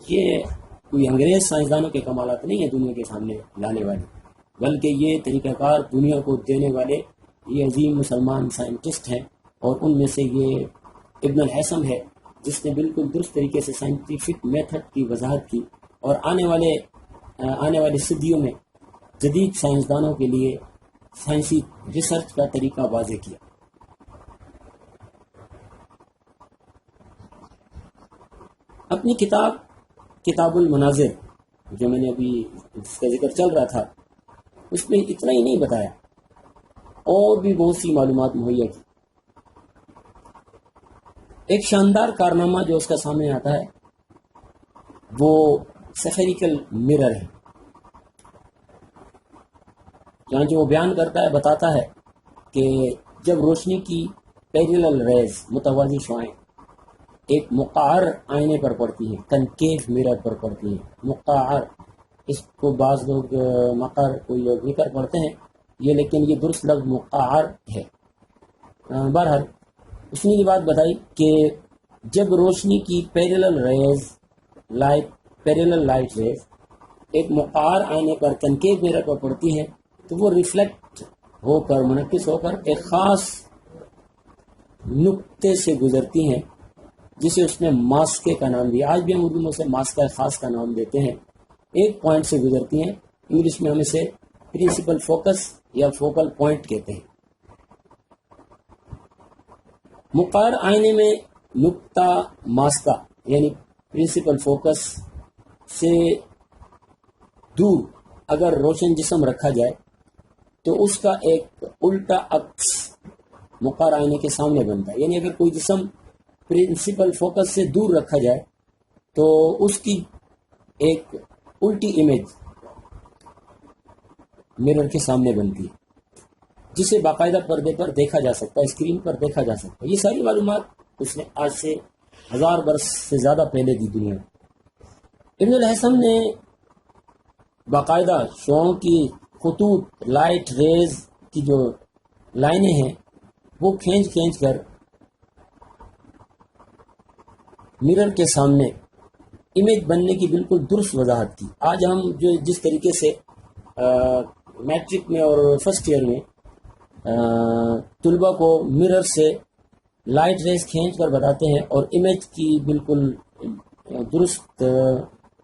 یہ کوئی انگریز سائنسدانوں کے کمالات نہیں ہیں دنیا کے سامنے لانے والے، بلکہ یہ طریقہ کار دنیا کو دینے والے یہ عظیم مسلمان سائنٹسٹ ہیں، اور ان میں سے یہ ابن الہیثم ہے جس نے بالکل درست طریقے سے سائنٹیفک میتھڈ کی وضاحت کی، اور آنے والے صدیوں میں جدید سائنسدانوں کے لیے سائنسی ریسرچ کا طریقہ واضح کیا۔ اپنی کتاب المناظر جو میں نے ابھی اس کا ذکر چل رہا تھا، اس میں اتنا ہی نہیں بتایا، اور بھی بہت سی معلومات مہیا کی۔ ایک شاندار کارنامہ جو اس کا سامنے آتا ہے وہ سفیریکل مرر ہے، چنانچہ وہ بیان کرتا ہے، بتاتا ہے کہ جب روشنی کی پیریلل ریز، متوازی شعاعیں ایک مقعر آئینے پر پڑتی ہیں، کنکیو مرر پر پڑتی ہیں، مقعر، اس کو بعض لوگ مقر، کوئی لوگ نکر پڑھتے ہیں، یہ لیکن یہ درست لفظ مقعر ہے۔ بہرحال اس نے یہ بات بتائی کہ جب روشنی کی پیریلل لائٹ ریز ایک مقعر آئینے پر کنکیو مرر پر پڑتی ہے تو وہ ریفلیکٹ ہو کر، منعکس ہو کر ایک خاص نقطے سے گزرتی ہیں جسے اس نے ماسکے کا نام دیا۔ آج بھی ہم اردو میں اسے ماسکہ خاص کا نام دیتے ہیں۔ ایک پوائنٹ سے گزرتی ہیں، انگلش میں ہم اسے پرنسپل فوکس یا فوکل پوائنٹ کہتے ہیں۔ مقعر آئینے میں نقطہ ماسکہ یعنی پرنسپل فوکس سے دور اگر روشن جسم رکھا جائے تو اس کا ایک الٹا عکس مقعر آئینے کے سامنے بنتا ہے، یعنی اگر کوئی جسم پرنسپل فوکس سے دور رکھا جائے تو اس کی ایک الٹی امیج مرر کے سامنے بنتی ہے جسے باقاعدہ پردے پر دیکھا جا سکتا ہے، اسکرین پر دیکھا جا سکتا ہے۔ یہ ساری معلومات اس نے آج سے 1000 برس سے زیادہ پہلے دی دنیا میں۔ ابن الہیثم نے باقاعدہ شعاعوں کی خطوط، لائٹ ریز کی جو لائنیں ہیں وہ کھینچ کر مرر کے سامنے امیج بننے کی بالکل درست وضاحت کی۔ آج ہم جو جس طریقے سے میٹرک میں اور فرسٹ ایئر میں طلباء کو مرر سے لائٹ ریز کھینچ کر بتاتے ہیں اور امیج کی بالکل درست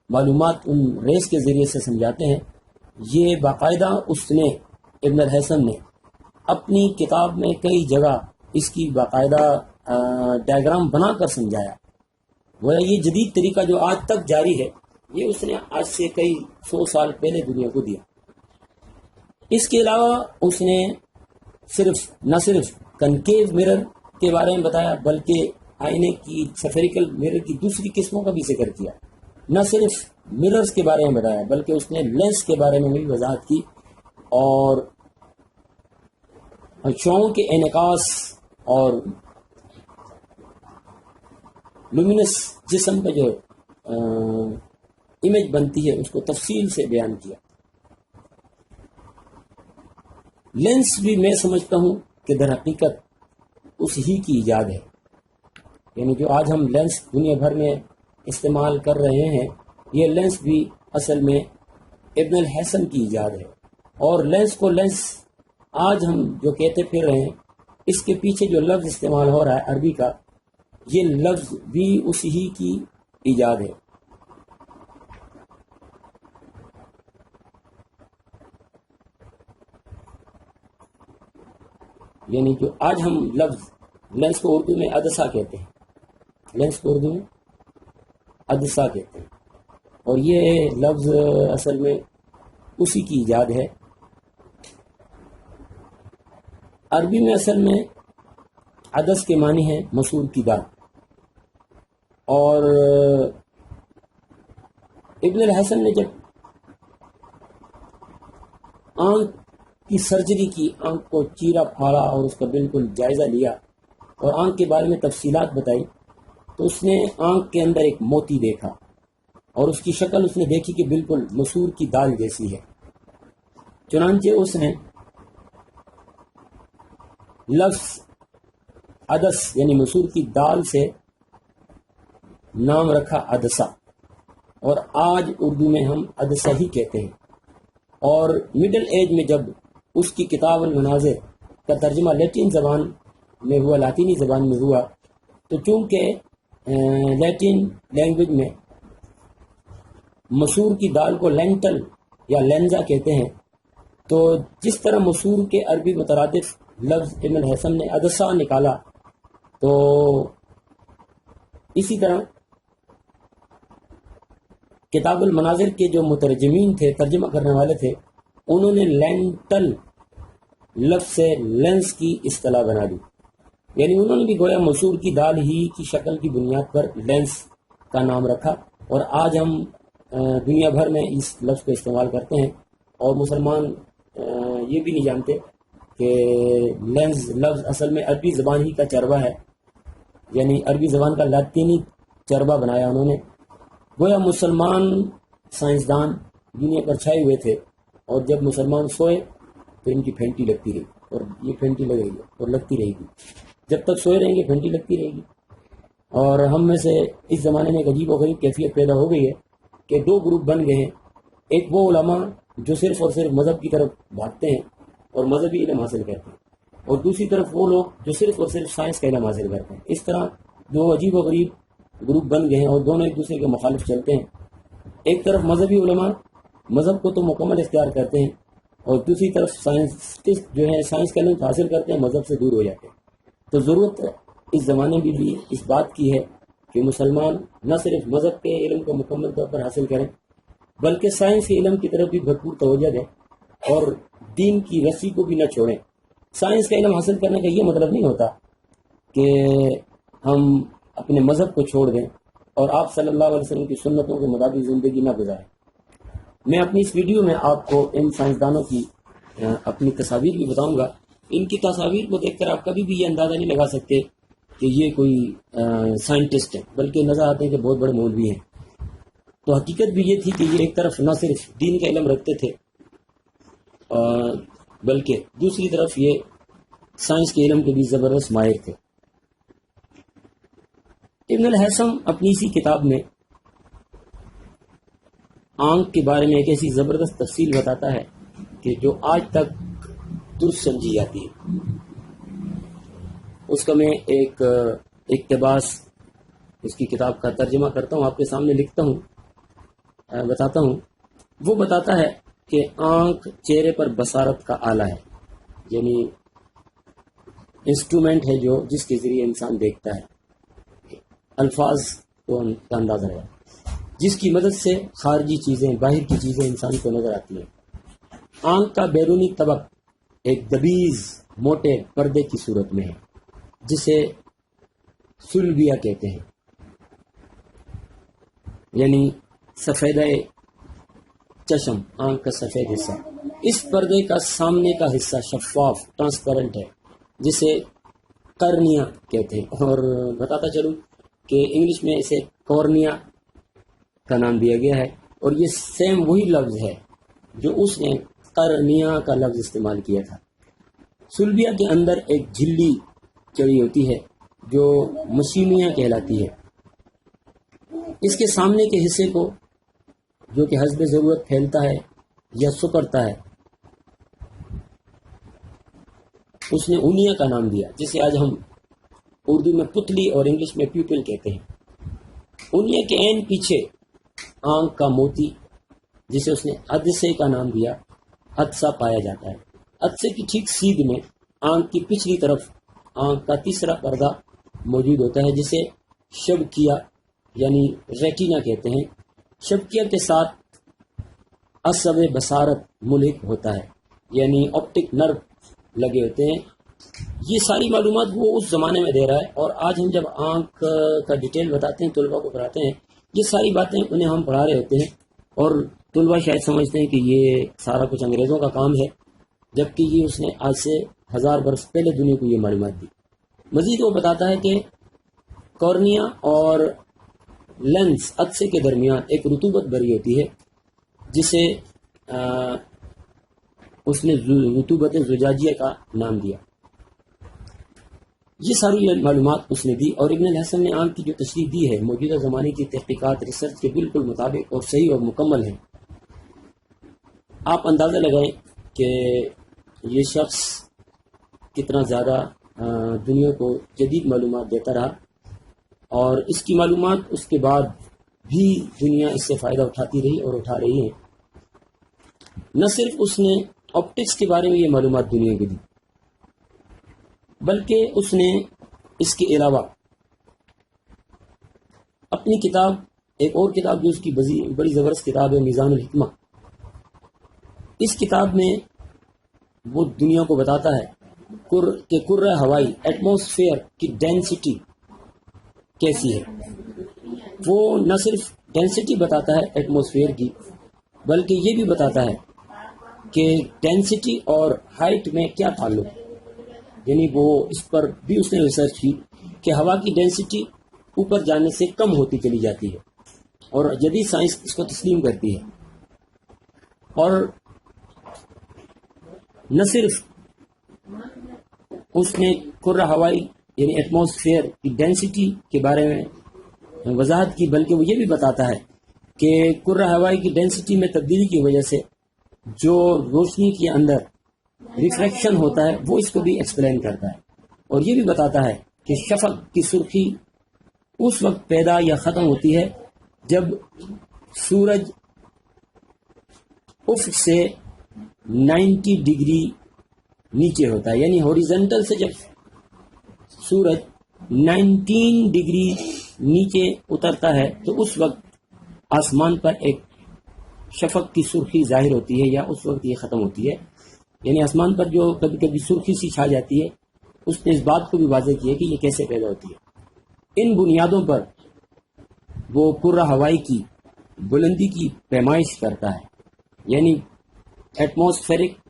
معلومات ان ریز کے ذریعے سے سمجھاتے ہیں، یہ باقاعدہ اس نے ابن الہیثم نے اپنی کتاب میں کئی جگہ اس کی باقاعدہ ڈائیگرام بنا کر سمجھایا۔ وہ یہ جدید طریقہ جو آج تک جاری ہے، یہ اس نے آج سے کئی 100 سال پہلے دنیا کو دیا۔ اس کے علاوہ اس نے نہ صرف کنکیو مرر کے بارے میں بتایا بلکہ آئینے کی سفیریکل مرر کی دوسری قسموں کا بھی ذکر کیا. نہ صرف مررز کے بارے میں بتایا بلکہ اس نے لینس کے بارے میں بھی وضاحت کی اور شعاعوں کے انعکاس اور لومینس جسم کا جو امیج بنتی ہے اس کو تفصیل سے بیان کیا. لینس بھی میں سمجھتا ہوں کہ در حقیقت اس ہی کی ایجاد ہے. یعنی جو آج ہم لینس دنیا بھر میں استعمال کر رہے ہیں یہ لینس بھی اصل میں ابن الحسن کی ایجاد ہے. اور لینس کو لینس آج ہم جو کہتے پھر رہے ہیں اس کے پیچھے جو لفظ استعمال ہو رہا ہے عربی کا یہ لفظ بھی اسی ہی کی ایجاد ہے. یعنی جو آج ہم لفظ لینس کو اردو میں عدسہ کہتے ہیں، لینس کو اردو میں عدسہ کہتے ہیں اور یہ لفظ اصل میں اسی کی ایجاد ہے. عربی میں اصل میں عدس کے معنی ہے مسور کی دال. اور ابن الحسن نے جب آنکھ کی سرجری کی، آنکھ کو چیرا پھاڑا اور اس کا بالکل جائزہ لیا اور آنکھ کے بارے میں تفصیلات بتائی تو اس نے آنکھ کے اندر ایک موتی دیکھا اور اس کی شکل اس نے دیکھی کہ بالکل مسور کی دال جیسی ہے. چنانچہ اس نے لفظ عدس یعنی مسور کی دال سے نام رکھا عدسہ اور آج اردو میں ہم عدسہ ہی کہتے ہیں. اور مڈل ایج میں جب اس کی کتاب المناظر کا ترجمہ لیٹن زبان میں ہوا، لاطینی زبان میں ہوا، تو چونکہ لیٹن لینگویج میں مسور کی دال کو لینٹل یا لینزا کہتے ہیں، تو جس طرح مسور کے عربی مترادف لفظ ابن الحسن نے عدسہ نکالا تو اسی طرح کتاب المناظر کے جو مترجمین تھے، ترجمہ کرنے والے تھے، انہوں نے لینٹل لفظ سے لینس کی اصطلاح بنا دی. یعنی انہوں نے بھی گویا مسور کی دال ہی کی شکل کی بنیاد پر لینس کا نام رکھا اور آج ہم دنیا بھر میں اس لفظ کو استعمال کرتے ہیں. اور مسلمان یہ بھی نہیں جانتے کہ لینس لفظ اصل میں عربی زبان ہی کا چربہ ہے. یعنی عربی زبان کا لاطینی چربہ بنایا انہوں نے. گویا مسلمان سائنسدان دنیا پر چھائے ہوئے تھے اور جب مسلمان سوئے تو ان کی پھینٹی لگتی رہی اور یہ پھینٹی لگے گی اور لگتی رہے گی جب تک سوئے رہیں گے، پھینٹی لگتی رہے گی. اور ہم میں سے اس زمانے میں ایک عجیب و غریب کیفیت پیدا ہو گئی ہے کہ دو گروپ بن گئے ہیں. ایک وہ علماء جو صرف اور صرف مذہب کی طرف بھاگتے ہیں اور مذہبی علم حاصل کرتے ہیں، اور دوسری طرف وہ لوگ جو صرف اور صرف سائنس کا علم حاصل کرتے ہیں. اس طرح دو عجیب و غریب گروپ بن گئے ہیں اور دونوں ایک دوسرے کے مخالف چلتے ہیں. ایک طرف مذہبی علماء مذہب کو تو مکمل اختیار کرتے ہیں اور دوسری طرف سائنسسٹ جو ہے سائنس کا علم حاصل کرتے ہیں، مذہب سے دور ہو جاتے ہیں. تو ضرورت اس زمانے میں بھی اس بات کی ہے کہ مسلمان نہ صرف مذہب کے علم کو مکمل طور پر حاصل کریں بلکہ سائنس کے علم کی طرف بھی بھرپور توجہ دیں اور دین کی رسی کو بھی نہ چھوڑیں. سائنس کا علم حاصل کرنے کا یہ مطلب نہیں ہوتا کہ ہم اپنے مذہب کو چھوڑ دیں اور آپ صلی اللہ علیہ وسلم کی سنتوں کے مطابق زندگی نہ گزاریں. میں اپنی اس ویڈیو میں آپ کو ان سائنسدانوں کی اپنی تصاویر بھی بتاؤں گا. ان کی تصاویر کو دیکھ کر آپ کبھی بھی یہ اندازہ نہیں لگا سکتے کہ یہ کوئی سائنٹسٹ ہے، بلکہ نظر آتے ہیں کہ بہت بڑے مولوی ہیں. تو حقیقت بھی یہ تھی کہ یہ ایک طرف نہ صرف دین کا علم رکھتے تھے بلکہ دوسری طرف یہ سائنس کے علم کے بھی زبردست ماہر تھے. ابن الحسن اپنی اسی کتاب میں آنکھ کے بارے میں ایک ایسی زبردست تفصیل بتاتا ہے کہ جو آج تک درست سمجھی جاتی ہے. اس کا میں ایک اقتباس اس کی کتاب کا ترجمہ کرتا ہوں، آپ کے سامنے لکھتا ہوں، بتاتا ہوں. وہ بتاتا ہے کہ آنکھ چہرے پر بصارت کا آلہ ہے، یعنی انسٹرومنٹ ہے جو جس کے ذریعے انسان دیکھتا ہے. الفاظ کو اندازہ ہے جس کی مدد سے خارجی چیزیں، باہر کی چیزیں انسان کو نظر آتی ہیں. آنکھ کا بیرونی طبق ایک دبیز موٹے پردے کی صورت میں ہے جسے سلبیہ کہتے ہیں، یعنی سفید چشم، آنکھ کا سفید حصہ۔ اس پردے کا سامنے کا حصہ شفاف ٹرانسپیرنٹ ہے، جسے کرنیا کہتے ہیں، اور بتاتا چلوں کہ انگلش میں اسے کورنیا کا نام دیا گیا ہے، اور یہ سیم وہی لفظ ہے جو اس نے کرنیا کا لفظ استعمال کیا تھا۔ سلبیہ کے اندر ایک جھلی چڑی ہوتی ہے جو مشیمیا کہلاتی ہے۔ اس کے سامنے کے حصے کو، جو کہ حسب ضرورت پھیلتا ہے یا سکڑتا ہے، اس نے اونیا کا نام دیا، جسے آج ہم اردو میں پتلی اور انگلش میں پیپل کہتے ہیں۔ اونیا کے عین پیچھے آنکھ کا موتی، جسے اس نے عدسے کا نام دیا، عدسہ پایا جاتا ہے۔ عدسے کی ٹھیک سیدھ میں آنکھ کی پچھلی طرف آنکھ کا تیسرا پردہ موجود ہوتا ہے، جسے شبکیہ یعنی ریٹینا کہتے ہیں۔ شبکیہ کے ساتھ عصب بصارت ملحق ہوتا ہے، یعنی آپٹک نرو لگے ہوتے ہیں۔ یہ ساری معلومات وہ اس زمانے میں دے رہا ہے، اور آج ہم جب آنکھ کا ڈیٹیل بتاتے ہیں، طلباء کو پڑھاتے ہیں، یہ ساری باتیں انہیں ہم پڑھا رہے ہوتے ہیں، اور طلباء شاید سمجھتے ہیں کہ یہ سارا کچھ انگریزوں کا کام ہے، جبکہ یہ اس نے آج سے 1000 برس پہلے دنیا کو یہ معلومات دی۔ مزید وہ بتاتا ہے کہ کورنیا اور لینس عدسے کے درمیان ایک رطوبت بری ہوتی ہے، جسے اس نے رطوبت زجاجیہ کا نام دیا۔ یہ ساری معلومات اس نے دی، اور ابن الحسن نے آنکھ کی جو تشریح دی ہے موجودہ زمانے کی تحقیقات ریسرچ کے بالکل مطابق اور صحیح اور مکمل ہے۔ آپ اندازہ لگائیں کہ یہ شخص کتنا زیادہ دنیا کو جدید معلومات دیتا رہا، اور اس کی معلومات اس کے بعد بھی دنیا اس سے فائدہ اٹھاتی رہی اور اٹھا رہی ہے۔ نہ صرف اس نے آپٹکس کے بارے میں یہ معلومات دنیا کو دی، بلکہ اس نے اس کے علاوہ اپنی کتاب، ایک اور کتاب جو اس کی بڑی زبردست کتاب ہے، میزان الحکمہ، اس کتاب میں وہ دنیا کو بتاتا ہے کہ کرۂ ہوائی ایٹماسفیئر کی ڈینسٹی کیسی ہے۔ وہ نہ صرف ڈینسٹی بتاتا ہے ایٹماسفیئر کی، بلکہ یہ بھی بتاتا ہے کہ ڈینسٹی اور ہائٹ میں کیا تعلق ہے، یعنی وہ اس پر بھی اس نے ریسرچ کی کہ ہوا کی ڈینسٹی اوپر جانے سے کم ہوتی چلی جاتی ہے، اور جدید سائنس اس کو تسلیم کرتی ہے۔ اور نہ صرف اس نے کرۂ ہوائی یعنی ایٹماسفیئر کی ڈینسٹی کے بارے میں وضاحت کی، بلکہ وہ یہ بھی بتاتا ہے کہ کرۂ ہوائی کی ڈینسٹی میں تبدیلی کی وجہ سے جو روشنی کے اندر ریفریکشن ہوتا ہے وہ اس کو بھی ایکسپلین کرتا ہے، اور یہ بھی بتاتا ہے کہ شفق کی سرخی اس وقت پیدا یا ختم ہوتی ہے جب سورج افق سے 90 ڈگری نیچے ہوتا ہے، یعنی ہاریزونٹل سے جب سورج 19 ڈگری نیچے اترتا ہے تو اس وقت آسمان پر ایک شفق کی سرخی ظاہر ہوتی ہے، یا اس وقت یہ ختم ہوتی ہے۔ یعنی آسمان پر جو کبھی کبھی سرخی سی چھا جاتی ہے، اس نے اس بات کو بھی واضح کیا کہ یہ کیسے پیدا ہوتی ہے۔ ان بنیادوں پر وہ کرۂ ہوائی کی بلندی کی پیمائش کرتا ہے، یعنی ایٹماسفیرک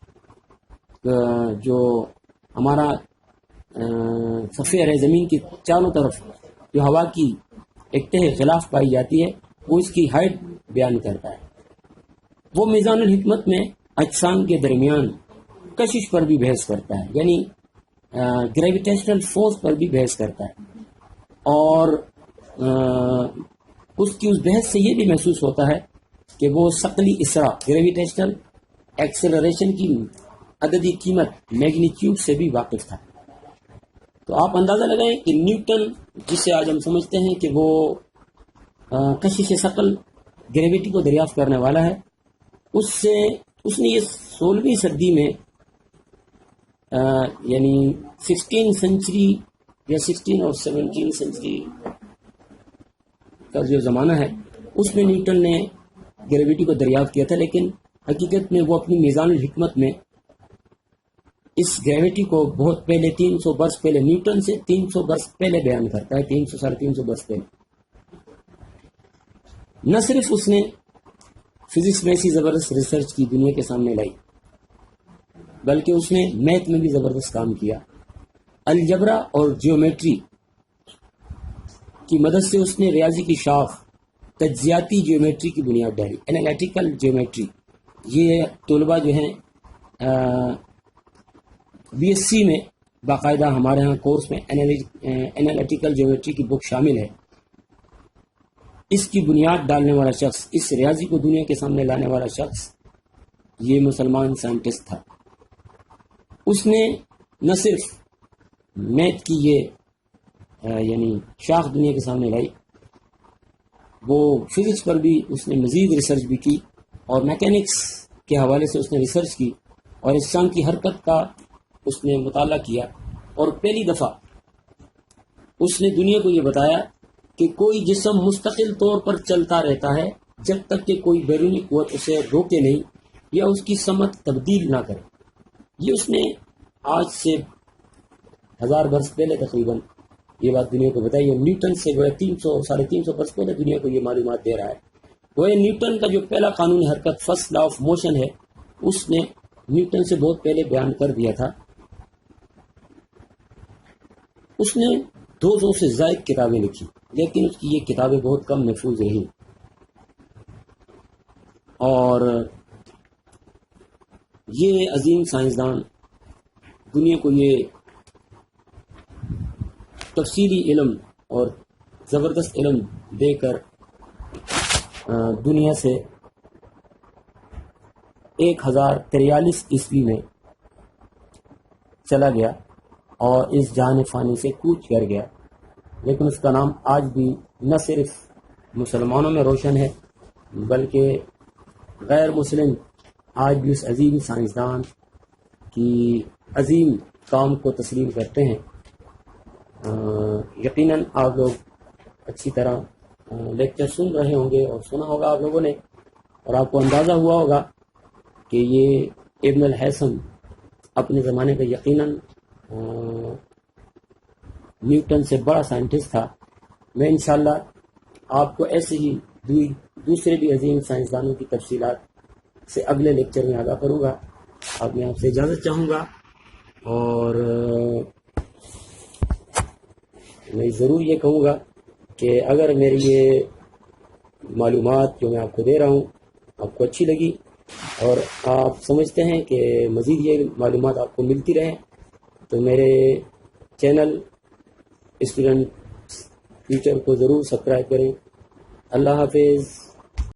جو ہمارا سفیر ہے زمین کی چاروں طرف جو ہوا کی ایک تہ غلاف پائی جاتی ہے، وہ اس کی ہائٹ بیان کرتا ہے۔ وہ میزان الحکمت میں اجسام کے درمیان کشش پر بھی بحث کرتا ہے، یعنی گریویٹیشنل فورس پر بھی بحث کرتا ہے، اور اس کی اس بحث سے یہ بھی محسوس ہوتا ہے کہ وہ ثقلی اسرا گریویٹیشنل ایکسلریشن کی عددی قیمت میگنیٹیوڈ سے بھی واقف تھا۔ تو آپ اندازہ لگائیں کہ نیوٹن، جسے آج ہم سمجھتے ہیں کہ وہ کشش ثقل گریویٹی کو دریافت کرنے والا ہے، اس نے یہ 16ویں صدی میں یعنی 16 سنچری یا 16 اور 17 سنچری کا جو زمانہ ہے، اس میں نیوٹن نے گریویٹی کو دریافت کیا تھا، لیکن حقیقت میں وہ اپنی میزان الحکمت میں اس گریویٹی کو بہت پہلے 300 برس پہلے نیوٹن سے 300 برس پہلے بیان کرتا ہے، 300 350 برس پہلے۔ نہ صرف اس نے فزکس میں ایسی زبردست ریسرچ کی دنیا کے سامنے لائی، بلکہ اس نے میتھ میں بھی زبردست کام کیا۔ الجبرا اور جیومیٹری کی مدد سے اس نے ریاضی کی شاخ تجزیاتی جیومیٹری کی بنیاد ڈالی، انالیٹیکل جیومیٹری۔ یہ طلباء جو ہیں بی ایس سی میں باقاعدہ ہمارے ہاں کورس میں انالیٹیکل جیومیٹری کی بک شامل ہے۔ اس کی بنیاد ڈالنے والا شخص، اس ریاضی کو دنیا کے سامنے لانے والا شخص یہ مسلمان سائنٹسٹ تھا۔ اس نے نہ صرف میتھ کی یہ یعنی شاخ دنیا کے سامنے لائی، وہ فزکس پر بھی اس نے مزید ریسرچ بھی کی، اور میکینکس کے حوالے سے اس نے ریسرچ کی، اور اجسام کی حرکت کا اس نے مطالعہ کیا، اور پہلی دفعہ اس نے دنیا کو یہ بتایا کہ کوئی جسم مستقل طور پر چلتا رہتا ہے جب تک کہ کوئی بیرونی قوت اسے روکے نہیں یا اس کی سمت تبدیل نہ کرے۔ یہ اس نے آج سے 1000 برس پہلے تقریباً یہ بات دنیا کو بتائی ہے۔ نیوٹن سے وہ 300 350 برس پہلے دنیا کو یہ معلومات دے رہا ہے۔ وہ نیوٹن کا جو پہلا قانون حرکت، فرسٹ لا آف موشن ہے، اس نے نیوٹن سے بہت پہلے بیان کر دیا تھا۔ اس نے 200 سے زائد کتابیں لکھی، لیکن اس کی یہ کتابیں بہت کم محفوظ رہیں، اور یہ عظیم سائنسدان دنیا کو یہ تفصیلی علم اور زبردست علم دے کر دنیا سے 1043 عیسوی میں چلا گیا اور اس جہان فانی سے کوچ کر گیا، لیکن اس کا نام آج بھی نہ صرف مسلمانوں میں روشن ہے بلکہ غیر مسلم آج بھی اس عظیم سائنسدان کی عظیم کام کو تسلیم کرتے ہیں۔ یقیناً آپ لوگ اچھی طرح لیکچر سن رہے ہوں گے اور سنا ہوگا آپ لوگوں نے، اور آپ کو اندازہ ہوا ہوگا کہ یہ ابن الہیثم اپنے زمانے کا یقیناً نیوٹن سے بڑا سائنٹسٹ تھا۔ میں انشاءاللہ آپ کو ایسے ہی دوسرے بھی عظیم سائنسدانوں کی تفصیلات سے اگلے لیکچر میں آگاہ کروں گا۔ اب میں آپ سے اجازت چاہوں گا، اور میں ضرور یہ کہوں گا کہ اگر میری یہ معلومات جو میں آپ کو دے رہا ہوں آپ کو اچھی لگی اور آپ سمجھتے ہیں کہ مزید یہ معلومات آپ کو ملتی رہے، تو میرے چینل اسٹوڈنٹ فیوچر کو ضرور سبسکرائب کریں۔ اللہ حافظ۔